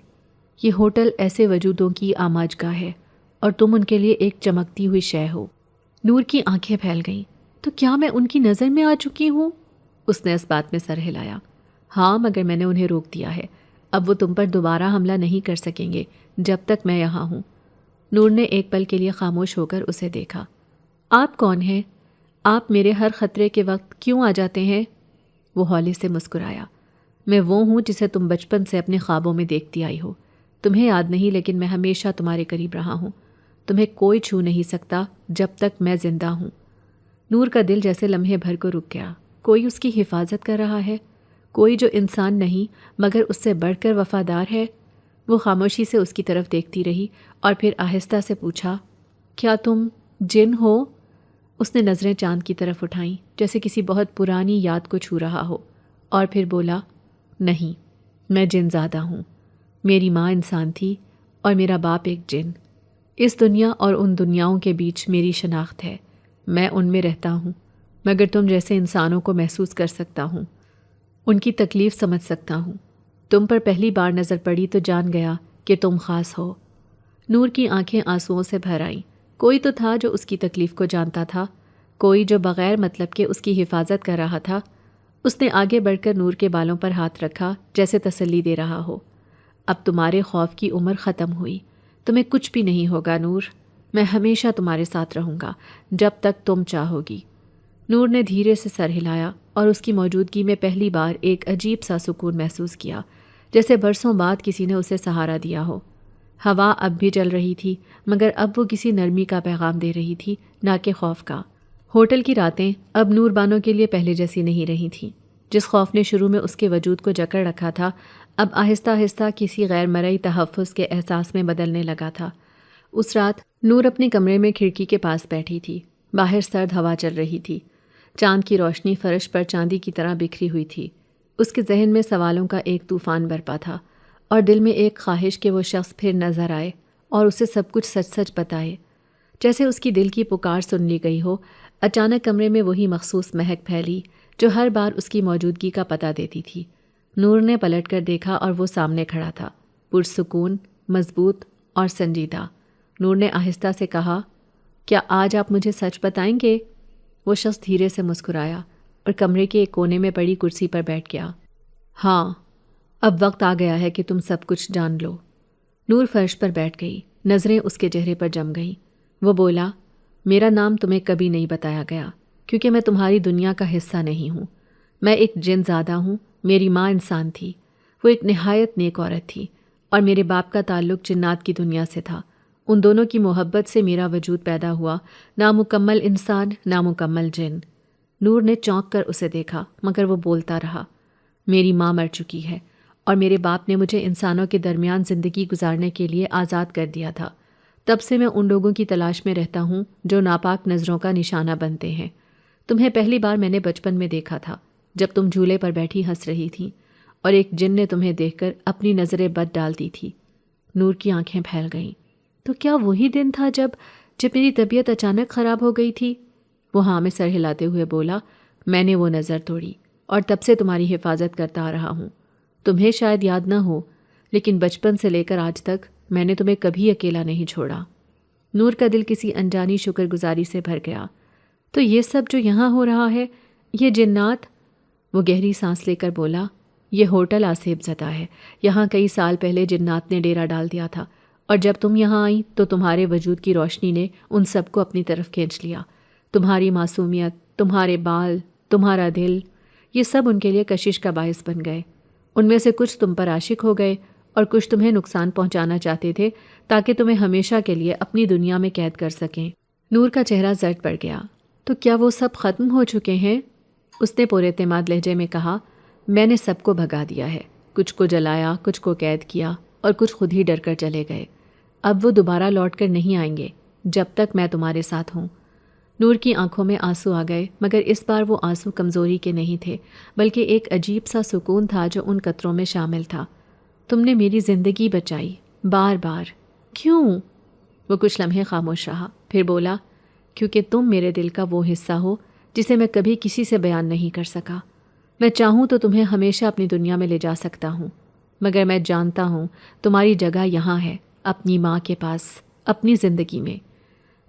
یہ ہوٹل ایسے وجودوں کی آماجگاہ ہے اور تم ان کے لیے ایک چمکتی ہوئی شے ہو۔ نور کی آنکھیں پھیل گئیں۔ تو کیا میں ان کی نظر میں آ چکی ہوں؟ اس نے اس بات میں سر ہلایا۔ ہاں، مگر میں نے انہیں روک دیا ہے۔ اب وہ تم پر دوبارہ حملہ نہیں کر سکیں گے جب تک میں یہاں ہوں۔ نور نے ایک پل کے لیے خاموش ہو کر اسے دیکھا۔ آپ کون ہیں؟ آپ میرے ہر خطرے کے وقت کیوں آ جاتے ہیں؟ وہ ہولے سے مسکرایا۔ میں وہ ہوں جسے تم بچپن سے اپنے خوابوں میں دیکھتی آئی ہو۔ تمہیں یاد نہیں، لیکن میں ہمیشہ تمہارے قریب رہا ہوں۔ تمہیں کوئی چھو نہیں سکتا جب تک میں زندہ ہوں۔ نور کا دل جیسے لمحے بھر کو رک گیا۔ کوئی اس کی حفاظت کر رہا ہے، کوئی جو انسان نہیں مگر اس سے بڑھ کر وفادار ہے۔ وہ خاموشی سے اس کی طرف دیکھتی رہی اور پھر آہستہ سے پوچھا، کیا تم جن ہو؟ اس نے نظریں چاند کی طرف اٹھائیں جیسے کسی بہت پرانی یاد کو چھو رہا ہو، اور پھر بولا، نہیں، میں جن زادہ ہوں۔ میری ماں انسان تھی اور میرا باپ ایک جن۔ اس دنیا اور ان دنیاؤں کے بیچ میری شناخت ہے۔ میں ان میں رہتا ہوں، مگر تم جیسے انسانوں کو محسوس کر سکتا ہوں، ان کی تکلیف سمجھ سکتا ہوں۔ تم پر پہلی بار نظر پڑی تو جان گیا کہ تم خاص ہو۔ نور کی آنکھیں آنسوؤں سے بھر آئیں۔ کوئی تو تھا جو اس کی تکلیف کو جانتا تھا، کوئی جو بغیر مطلب کے اس کی حفاظت کر رہا تھا۔ اس نے آگے بڑھ کر نور کے بالوں پر ہاتھ رکھا جیسے تسلی دے رہا ہو۔ اب تمہارے خوف کی عمر ختم ہوئی، تمہیں کچھ بھی نہیں ہوگا نور۔ میں ہمیشہ تمہارے ساتھ رہوں گا جب تک تم چاہو گی۔ نور نے دھیرے سے سر ہلایا اور اس کی موجودگی میں پہلی بار ایک عجیب سا سکون محسوس کیا، جیسے برسوں بعد کسی نے اسے سہارا دیا ہو۔ ہوا اب بھی چل رہی تھی، مگر اب وہ کسی نرمی کا پیغام دے رہی تھی، نہ کہ خوف کا۔ ہوٹل کی راتیں اب نور بانو کے لیے پہلے جیسی نہیں رہی تھیں۔ جس خوف نے شروع میں اس کے وجود کو جکڑ رکھا تھا، اب آہستہ آہستہ کسی غیر مرئی تحفظ کے احساس میں بدلنے لگا تھا۔ اس رات نور اپنے کمرے میں کھڑکی کے پاس بیٹھی تھی۔ باہر سرد ہوا چل رہی تھی۔ چاند کی روشنی فرش پر چاندی کی طرح بکھری ہوئی تھی۔ اس کے ذہن میں سوالوں کا ایک طوفان برپا تھا، اور دل میں ایک خواہش کہ وہ شخص پھر نظر آئے اور اسے سب کچھ سچ سچ بتائے۔ جیسے اس کی دل کی پکار سن لی گئی ہو، اچانک کمرے میں وہی مخصوص مہک پھیلی جو ہر بار اس کی موجودگی کا پتہ دیتی تھی۔ نور نے پلٹ کر دیکھا اور وہ سامنے کھڑا تھا، پرسکون، مضبوط اور سنجیدہ۔ نور نے آہستہ سے کہا، کیا آج آپ مجھے سچ بتائیں گے؟ وہ شخص دھیرے سے مسکرایا اور کمرے کے ایک کونے میں پڑی کرسی پر بیٹھ گیا۔ ہاں، اب وقت آ گیا ہے کہ تم سب کچھ جان لو۔ نور فرش پر بیٹھ گئی، نظریں اس کے چہرے پر جم گئیں۔ وہ بولا، میرا نام تمہیں کبھی نہیں بتایا گیا، کیونکہ میں تمہاری دنیا کا حصہ نہیں ہوں۔ میں ایک جن زادہ ہوں۔ میری ماں انسان تھی، وہ ایک نہایت نیک عورت تھی، اور میرے باپ کا تعلق جنات کی دنیا سے تھا۔ ان دونوں کی محبت سے میرا وجود پیدا ہوا، نامکمل انسان، نامکمل جن۔ نور نے چونک کر اسے دیکھا، مگر وہ بولتا رہا۔ میری ماں مر چکی ہے، اور میرے باپ نے مجھے انسانوں کے درمیان زندگی گزارنے کے لیے آزاد کر دیا تھا۔ تب سے میں ان لوگوں کی تلاش میں رہتا ہوں جو ناپاک نظروں کا نشانہ بنتے ہیں۔ تمہیں پہلی بار میں نے بچپن میں دیکھا تھا، جب تم جھولے پر بیٹھی ہنس رہی تھی، اور ایک جن نے تمہیں دیکھ کر اپنی نظریں بد ڈال دی تھی۔ نور کی آنکھیں پھیل گئیں۔ تو کیا وہی دن تھا جب میری طبیعت اچانک خراب ہو گئی تھی؟ وہ ہاں میں سر ہلاتے ہوئے بولا، میں نے وہ نظر توڑی، اور تب سے تمہاری حفاظت کرتا آ رہا ہوں۔ تمہیں شاید یاد نہ ہو، لیکن بچپن سے لے کر آج تک میں نے تمہیں کبھی اکیلا نہیں چھوڑا۔ نور کا دل کسی انجانی شکر گزاری سے بھر گیا۔ تو یہ سب جو یہاں ہو رہا ہے، یہ جنات؟ وہ گہری سانس لے کر بولا، یہ ہوٹل آصف زدہ ہے۔ یہاں کئی سال پہلے جنات نے ڈیرا ڈال دیا تھا، اور جب تم یہاں آئیں تو تمہارے وجود کی روشنی نے ان سب کو اپنی طرف کھینچ لیا۔ تمہاری معصومیت، تمہارے بال، تمہارا دل، یہ سب ان کے لیے کشش کا باعث بن گئے۔ ان میں سے کچھ تم پر عاشق ہو گئے، اور کچھ تمہیں نقصان پہنچانا چاہتے تھے تاکہ تمہیں ہمیشہ کے لیے اپنی دنیا میں قید کر سکیں۔ نور کا چہرہ زرد پڑ گیا۔ تو کیا وہ سب ختم ہو چکے ہیں؟ اس نے پر اعتماد لہجے میں کہا، میں نے سب کو بھگا دیا ہے، کچھ کو جلایا، کچھ کو قید کیا، اور کچھ خود ہی ڈر کر چلے گئے۔ اب وہ دوبارہ لوٹ کر نہیں آئیں گے جب تک میں تمہارے ساتھ ہوں۔ نور کی آنکھوں میں آنسو آ گئے، مگر اس بار وہ آنسو کمزوری کے نہیں تھے، بلکہ ایک عجیب سا سکون تھا جو ان قطروں میں شامل تھا۔ تم نے میری زندگی بچائی، بار بار۔ کیوں؟ وہ کچھ لمحے خاموش رہا، پھر بولا، کیونکہ تم میرے دل کا وہ حصہ ہو جسے میں کبھی کسی سے بیان نہیں کر سکا۔ میں چاہوں تو تمہیں ہمیشہ اپنی دنیا میں لے جا سکتا ہوں، مگر میں جانتا ہوں تمہاری جگہ یہاں ہے، اپنی ماں کے پاس، اپنی زندگی میں۔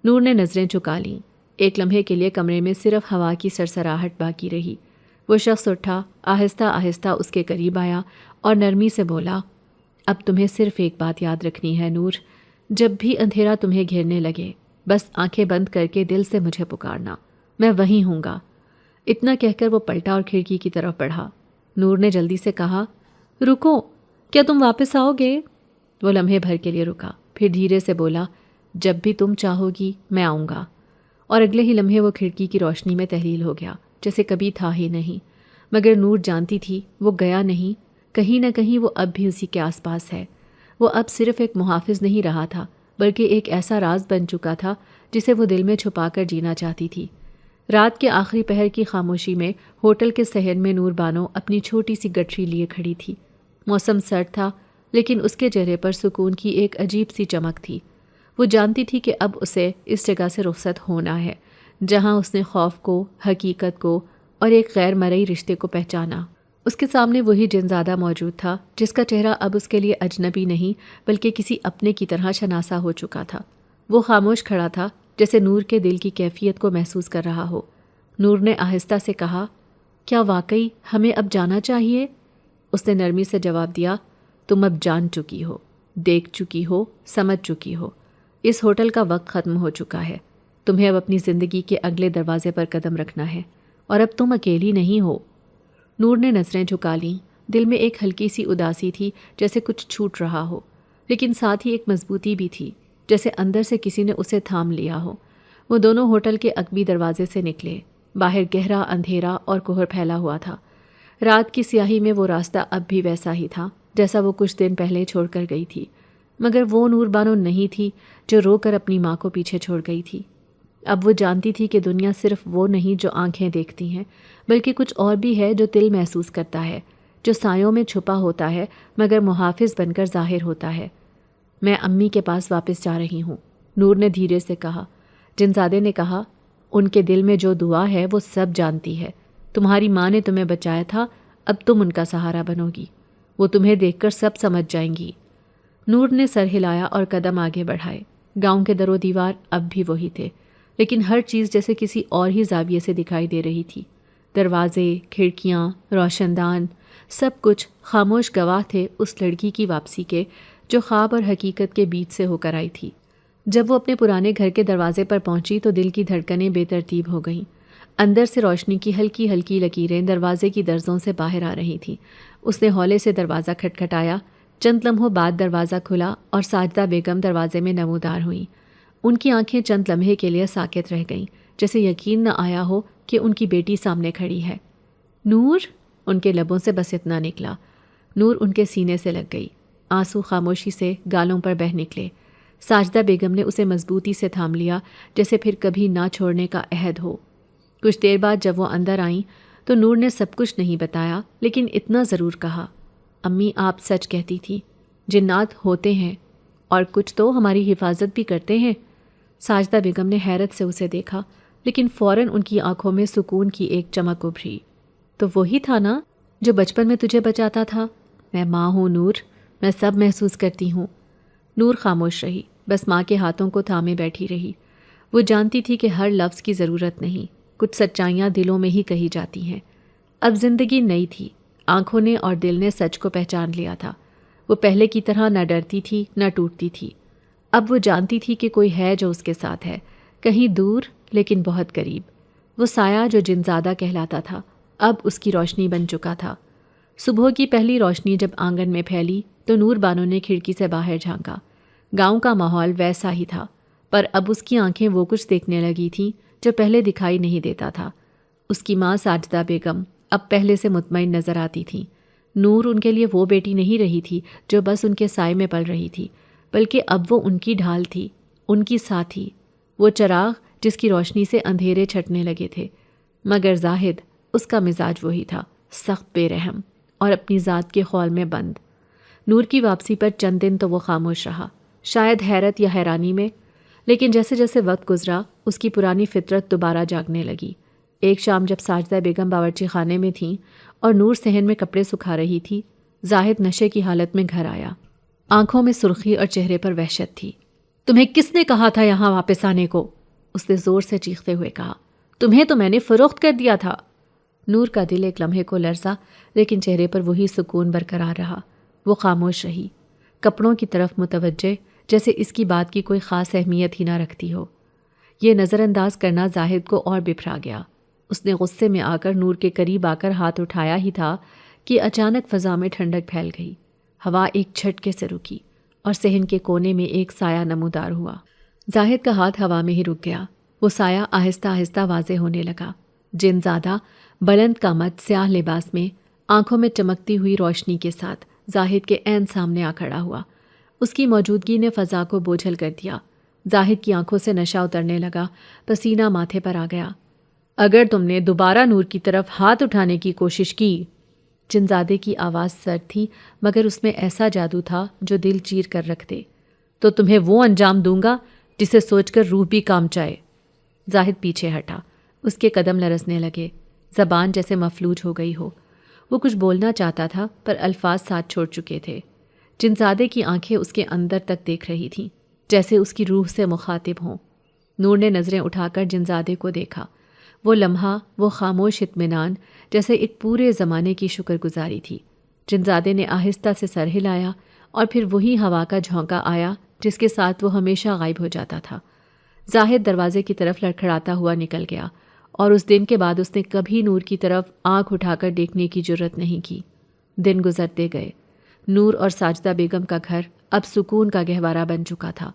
نور نے نظریں چکا لیں۔ ایک لمحے کے لیے کمرے میں صرف ہوا کی سرسراہٹ باقی رہی۔ وہ شخص اٹھا، آہستہ آہستہ اس کے قریب آیا اور نرمی سے بولا، اب تمہیں صرف ایک بات یاد رکھنی ہے نور، جب بھی اندھیرا تمہیں گھیرنے لگے بس آنکھیں بند کر کے دل سے مجھے پکارنا، میں وہیں ہوں گا۔ اتنا کہہ کر وہ پلٹا اور کھڑکی کی طرف بڑھا۔ نور نے جلدی سے کہا، رکو، کیا تم واپس آؤ گے؟ وہ لمحے بھر کے لیے رکا، پھر دھیرے سے بولا، جب بھی تم چاہو گی میں آؤں گا۔ اور اگلے ہی لمحے وہ کھڑکی کی روشنی میں تحلیل ہو گیا، جیسے کبھی تھا ہی نہیں۔ مگر نور جانتی تھی وہ گیا نہیں، کہیں نہ کہیں وہ اب بھی اسی کے آس پاس ہے۔ وہ اب صرف ایک محافظ نہیں رہا تھا، بلکہ ایک ایسا راز بن چکا تھا جسے وہ دل میں چھپا کر جینا چاہتی تھی۔ رات کے آخری پہر کی خاموشی میں ہوٹل کے صحن میں نور بانو اپنی چھوٹی سی گٹری لیے کھڑی تھی۔ موسم سرد تھا، لیکن اس کے چہرے پر سکون کی ایک عجیب سی چمک تھی۔ وہ جانتی تھی کہ اب اسے اس جگہ سے رخصت ہونا ہے جہاں اس نے خوف کو، حقیقت کو اور ایک غیر مرئی رشتے کو پہچانا۔ اس کے سامنے وہی جنزادہ موجود تھا جس کا چہرہ اب اس کے لیے اجنبی نہیں بلکہ کسی اپنے کی طرح شناسا ہو چکا تھا۔ وہ خاموش کھڑا تھا، جیسے نور کے دل کی کیفیت کو محسوس کر رہا ہو۔ نور نے آہستہ سے کہا، کیا واقعی ہمیں اب جانا چاہیے؟ اس نے نرمی سے جواب دیا، تم اب جان چکی ہو، دیکھ چکی ہو، سمجھ چکی ہو۔ اس ہوٹل کا وقت ختم ہو چکا ہے، تمہیں اب اپنی زندگی کے اگلے دروازے پر قدم رکھنا ہے، اور اب تم اکیلی نہیں ہو۔ نور نے نظریں جھکا لیں۔ دل میں ایک ہلکی سی اداسی تھی، جیسے کچھ چھوٹ رہا ہو، لیکن ساتھ ہی ایک مضبوطی بھی تھی، جیسے اندر سے کسی نے اسے تھام لیا ہو۔ وہ دونوں ہوٹل کے عقبی دروازے سے نکلے۔ باہر گہرا اندھیرا اور کوہر پھیلا ہوا تھا۔ رات کی سیاہی میں وہ راستہ اب بھی ویسا ہی تھا جیسا وہ کچھ دن پہلے چھوڑ کر گئی تھی، مگر وہ نور بانو نہیں تھی جو رو کر اپنی ماں کو پیچھے چھوڑ گئی تھی۔ اب وہ جانتی تھی کہ دنیا صرف وہ نہیں جو آنکھیں دیکھتی ہیں، بلکہ کچھ اور بھی ہے جو دل محسوس کرتا ہے، جو سایوں میں چھپا ہوتا ہے مگر محافظ بن کر ظاہر ہوتا ہے۔ میں امی کے پاس واپس جا رہی ہوں، نور نے دھیرے سے کہا۔ جنزادے نے کہا، ان کے دل میں جو دعا ہے وہ سب جانتی ہے۔ تمہاری ماں نے تمہیں بچایا تھا، اب تم ان کا سہارا بنو گی، وہ تمہیں دیکھ کر سب سمجھ جائیں گی۔ نور نے سر ہلایا اور قدم آگے بڑھائے۔ گاؤں کے در و دیوار اب بھی وہی تھے، لیکن ہر چیز جیسے کسی اور ہی زاویے سے دکھائی دے رہی تھی۔ دروازے، کھڑکیاں، روشن دان، سب کچھ خاموش گواہ تھے اس لڑکی کی واپسی کے جو خواب اور حقیقت کے بیچ سے ہو کر آئی تھی۔ جب وہ اپنے پرانے گھر کے دروازے پر پہنچی تو دل کی دھڑکنیں بے ترتیب ہو گئیں۔ اندر سے روشنی کی ہلکی ہلکی لکیریں دروازے کی درزوں سے باہر آ رہی تھیں۔ اس نے ہولے سے دروازہ کھٹکھٹایا۔ چند لمحوں بعد دروازہ کھلا اور ساجدہ بیگم دروازے میں نمودار ہوئیں۔ ان کی آنکھیں چند لمحے کے لیے ساکت رہ گئیں، جیسے یقین نہ آیا ہو کہ ان کی بیٹی سامنے کھڑی ہے۔ نور، ان کے لبوں سے بس اتنا نکلا۔ نور ان کے سینے سے لگ گئی۔ آنسو خاموشی سے گالوں پر بہہ نکلے۔ ساجدہ بیگم نے اسے مضبوطی سے تھام لیا، جیسے پھر کبھی نہ چھوڑنے کا عہد ہو۔ کچھ دیر بعد جب وہ اندر آئیں تو نور نے سب کچھ نہیں بتایا، لیکن اتنا ضرور کہا، امی آپ سچ کہتی تھی، جنات ہوتے ہیں اور کچھ تو ہماری حفاظت بھی کرتے ہیں۔ ساجدہ بیگم نے حیرت سے اسے دیکھا، لیکن فوراً ان کی آنکھوں میں سکون کی ایک چمک ابھری۔ تو وہی تھا نا جو بچپن میں تجھے بچاتا تھا؟ میں ماں ہوں نور، میں سب محسوس کرتی ہوں۔ نور خاموش رہی، بس ماں کے ہاتھوں کو تھامے بیٹھی رہی۔ وہ جانتی تھی کہ ہر لفظ کی ضرورت نہیں، کچھ سچائیاں دلوں میں ہی کہی جاتی ہیں۔ اب زندگی نئی تھی، آنکھوں نے اور دل نے سچ کو پہچان لیا تھا۔ وہ پہلے کی طرح نہ ڈرتی تھی نہ ٹوٹتی تھی۔ اب وہ جانتی تھی کہ کوئی ہے جو اس کے ساتھ ہے، کہیں دور لیکن بہت قریب۔ وہ سایہ جو جنزادہ کہلاتا تھا اب اس کی روشنی بن چکا تھا۔ صبح کی پہلی روشنی جب آنگن میں پھیلی تو نور بانو نے کھڑکی سے باہر جھانکا۔ گاؤں کا ماحول ویسا ہی تھا، پر اب اس کی آنکھیں وہ کچھ دیکھنے لگی تھیں جو پہلے دکھائی نہیں دیتا تھا۔ اس کی ماں ساجدہ بیگم اب پہلے سے مطمئن نظر آتی تھیں۔ نور ان کے لیے وہ بیٹی نہیں رہی تھی جو بس ان کے سائے میں پل رہی تھی، بلکہ اب وہ ان کی ڈھال تھی، ان کی ساتھی، وہ چراغ جس کی روشنی سے اندھیرے چھٹنے لگے تھے۔ مگر زاہد، اس کا مزاج وہی تھا، سخت بے رحم اور اپنی ذات کے خول میں بند۔ نور کی واپسی پر چند دن تو وہ خاموش رہا، شاید حیرت یا حیرانی میں، لیکن جیسے جیسے وقت گزرا اس کی پرانی فطرت دوبارہ جاگنے لگی۔ ایک شام جب ساجدہ بیگم باورچی خانے میں تھیں، اور نور صحن میں کپڑے سکھا رہی تھی، زاہد نشے کی حالت میں گھر آیا۔ آنکھوں میں سرخی اور چہرے پر وحشت تھی۔ تمہیں کس نے کہا تھا یہاں واپس آنے کو؟ اس نے زور سے چیختے ہوئے کہا۔ تمہیں تو میں نے فروخت کر دیا تھا۔ نور کا دل ایک لمحے کو لرزا، لیکن چہرے پر وہی سکون برقرار رہا۔ وہ خاموش رہی، کپڑوں کی طرف متوجہ، جیسے اس کی بات کی کوئی خاص اہمیت ہی نہ رکھتی ہو۔ یہ نظر انداز کرنا زاہد کو اور بپھرا گیا۔ اس نے غصے میں آ کر نور کے قریب آ کر ہاتھ اٹھایا ہی تھا کہ اچانک فضا میں ٹھنڈک پھیل گئی۔ ہوا ایک جھٹکے سے رکی اور صحن کے کونے میں ایک سایہ نمودار ہوا۔ زاہد کا ہاتھ ہوا میں ہی رک گیا۔ وہ سایہ آہستہ آہستہ واضح ہونے لگا۔ جن زادہ بلند قامت سیاہ لباس میں، آنکھوں میں چمکتی ہوئی روشنی کے ساتھ زاہد کے عین سامنے آ کھڑا ہوا۔ اس کی موجودگی نے فضا کو بوجھل کر دیا۔ زاہد کی آنکھوں سے نشہ اترنے لگا، پسینہ ماتھے پر آ گیا۔ اگر تم نے دوبارہ نور کی طرف ہاتھ اٹھانے کی کوشش کی۔ جنزادے کی آواز سرد تھی، مگر اس میں ایسا جادو تھا جو دل چیر کر رکھ دے۔ تو تمہیں وہ انجام دوں گا جسے سوچ کر روح بھی کام چائے۔ زاہد پیچھے ہٹا، اس کے قدم لرزنے لگے، زبان جیسے مفلوج ہو گئی ہو۔ وہ کچھ بولنا چاہتا تھا پر الفاظ ساتھ چھوڑ چکے تھے۔ جنزادے کی آنکھیں اس کے اندر تک دیکھ رہی تھیں، جیسے اس کی روح سے مخاطب ہوں۔ نور نے نظریں اٹھا کر جنزادے کو دیکھا۔ وہ لمحہ، وہ خاموش اطمینان، جیسے ایک پورے زمانے کی شکر گزاری تھی۔ جنزادے نے آہستہ سے سر ہلایا اور پھر وہی ہوا کا جھونکا آیا جس کے ساتھ وہ ہمیشہ غائب ہو جاتا تھا۔ زاہد دروازے کی طرف لڑکھڑاتا ہوا نکل گیا، اور اس دن کے بعد اس نے کبھی نور کی طرف آنکھ اٹھا کر دیکھنے کی جرت نہیں کی۔ دن گزرتے گئے۔ نور اور ساجدہ بیگم کا گھر اب سکون کا گہوارہ بن چکا تھا۔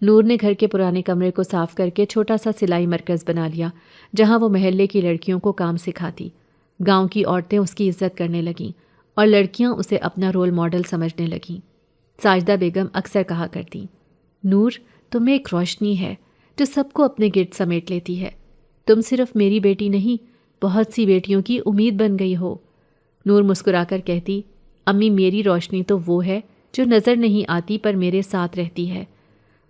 نور نے گھر کے پرانے کمرے کو صاف کر کے چھوٹا سا سلائی مرکز بنا لیا، جہاں وہ محلے کی لڑکیوں کو کام سکھاتی۔ گاؤں کی عورتیں اس کی عزت کرنے لگیں اور لڑکیاں اسے اپنا رول ماڈل سمجھنے لگیں۔ ساجدہ بیگم اکثر کہا کرتی، نور، تم میں ایک روشنی ہے جو سب کو اپنے گرد سمیٹ لیتی ہے۔ تم صرف میری بیٹی نہیں، بہت سی بیٹیوں کی امید بن گئی ہو۔ نور مسکرا کر کہتی، امی، میری روشنی تو وہ ہے جو نظر نہیں آتی پر میرے ساتھ رہتی ہے۔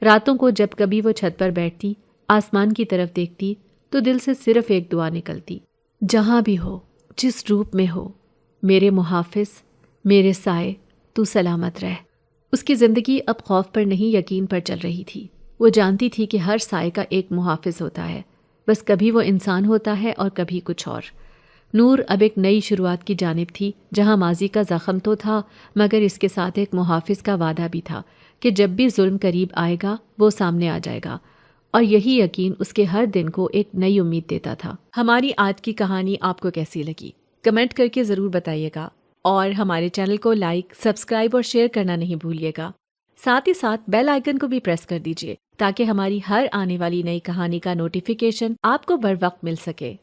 راتوں کو جب کبھی وہ چھت پر بیٹھتی، آسمان کی طرف دیکھتی، تو دل سے صرف ایک دعا نکلتی، جہاں بھی ہو، جس روپ میں ہو، میرے محافظ، میرے سائے، تو سلامت رہ۔ اس کی زندگی اب خوف پر نہیں، یقین پر چل رہی تھی۔ وہ جانتی تھی کہ ہر سائے کا ایک محافظ ہوتا ہے، بس کبھی وہ انسان ہوتا ہے اور کبھی کچھ اور۔ نور اب ایک نئی شروعات کی جانب تھی، جہاں ماضی کا زخم تو تھا، مگر اس کے ساتھ ایک محافظ کا وعدہ بھی تھا کہ جب بھی ظلم قریب آئے گا وہ سامنے آ جائے گا، اور یہی یقین اس کے ہر دن کو ایک نئی امید دیتا تھا۔ ہماری آج کی کہانی آپ کو کیسی لگی؟ کمنٹ کر کے ضرور بتائیے گا، اور ہمارے چینل کو لائک، سبسکرائب اور شیئر کرنا نہیں بھولیے گا۔ ساتھ ہی ساتھ بیل آئیکن کو بھی پریس کر دیجیے تاکہ ہماری ہر آنے والی نئی کہانی کا نوٹیفیکیشن آپ کو بر وقت مل سکے۔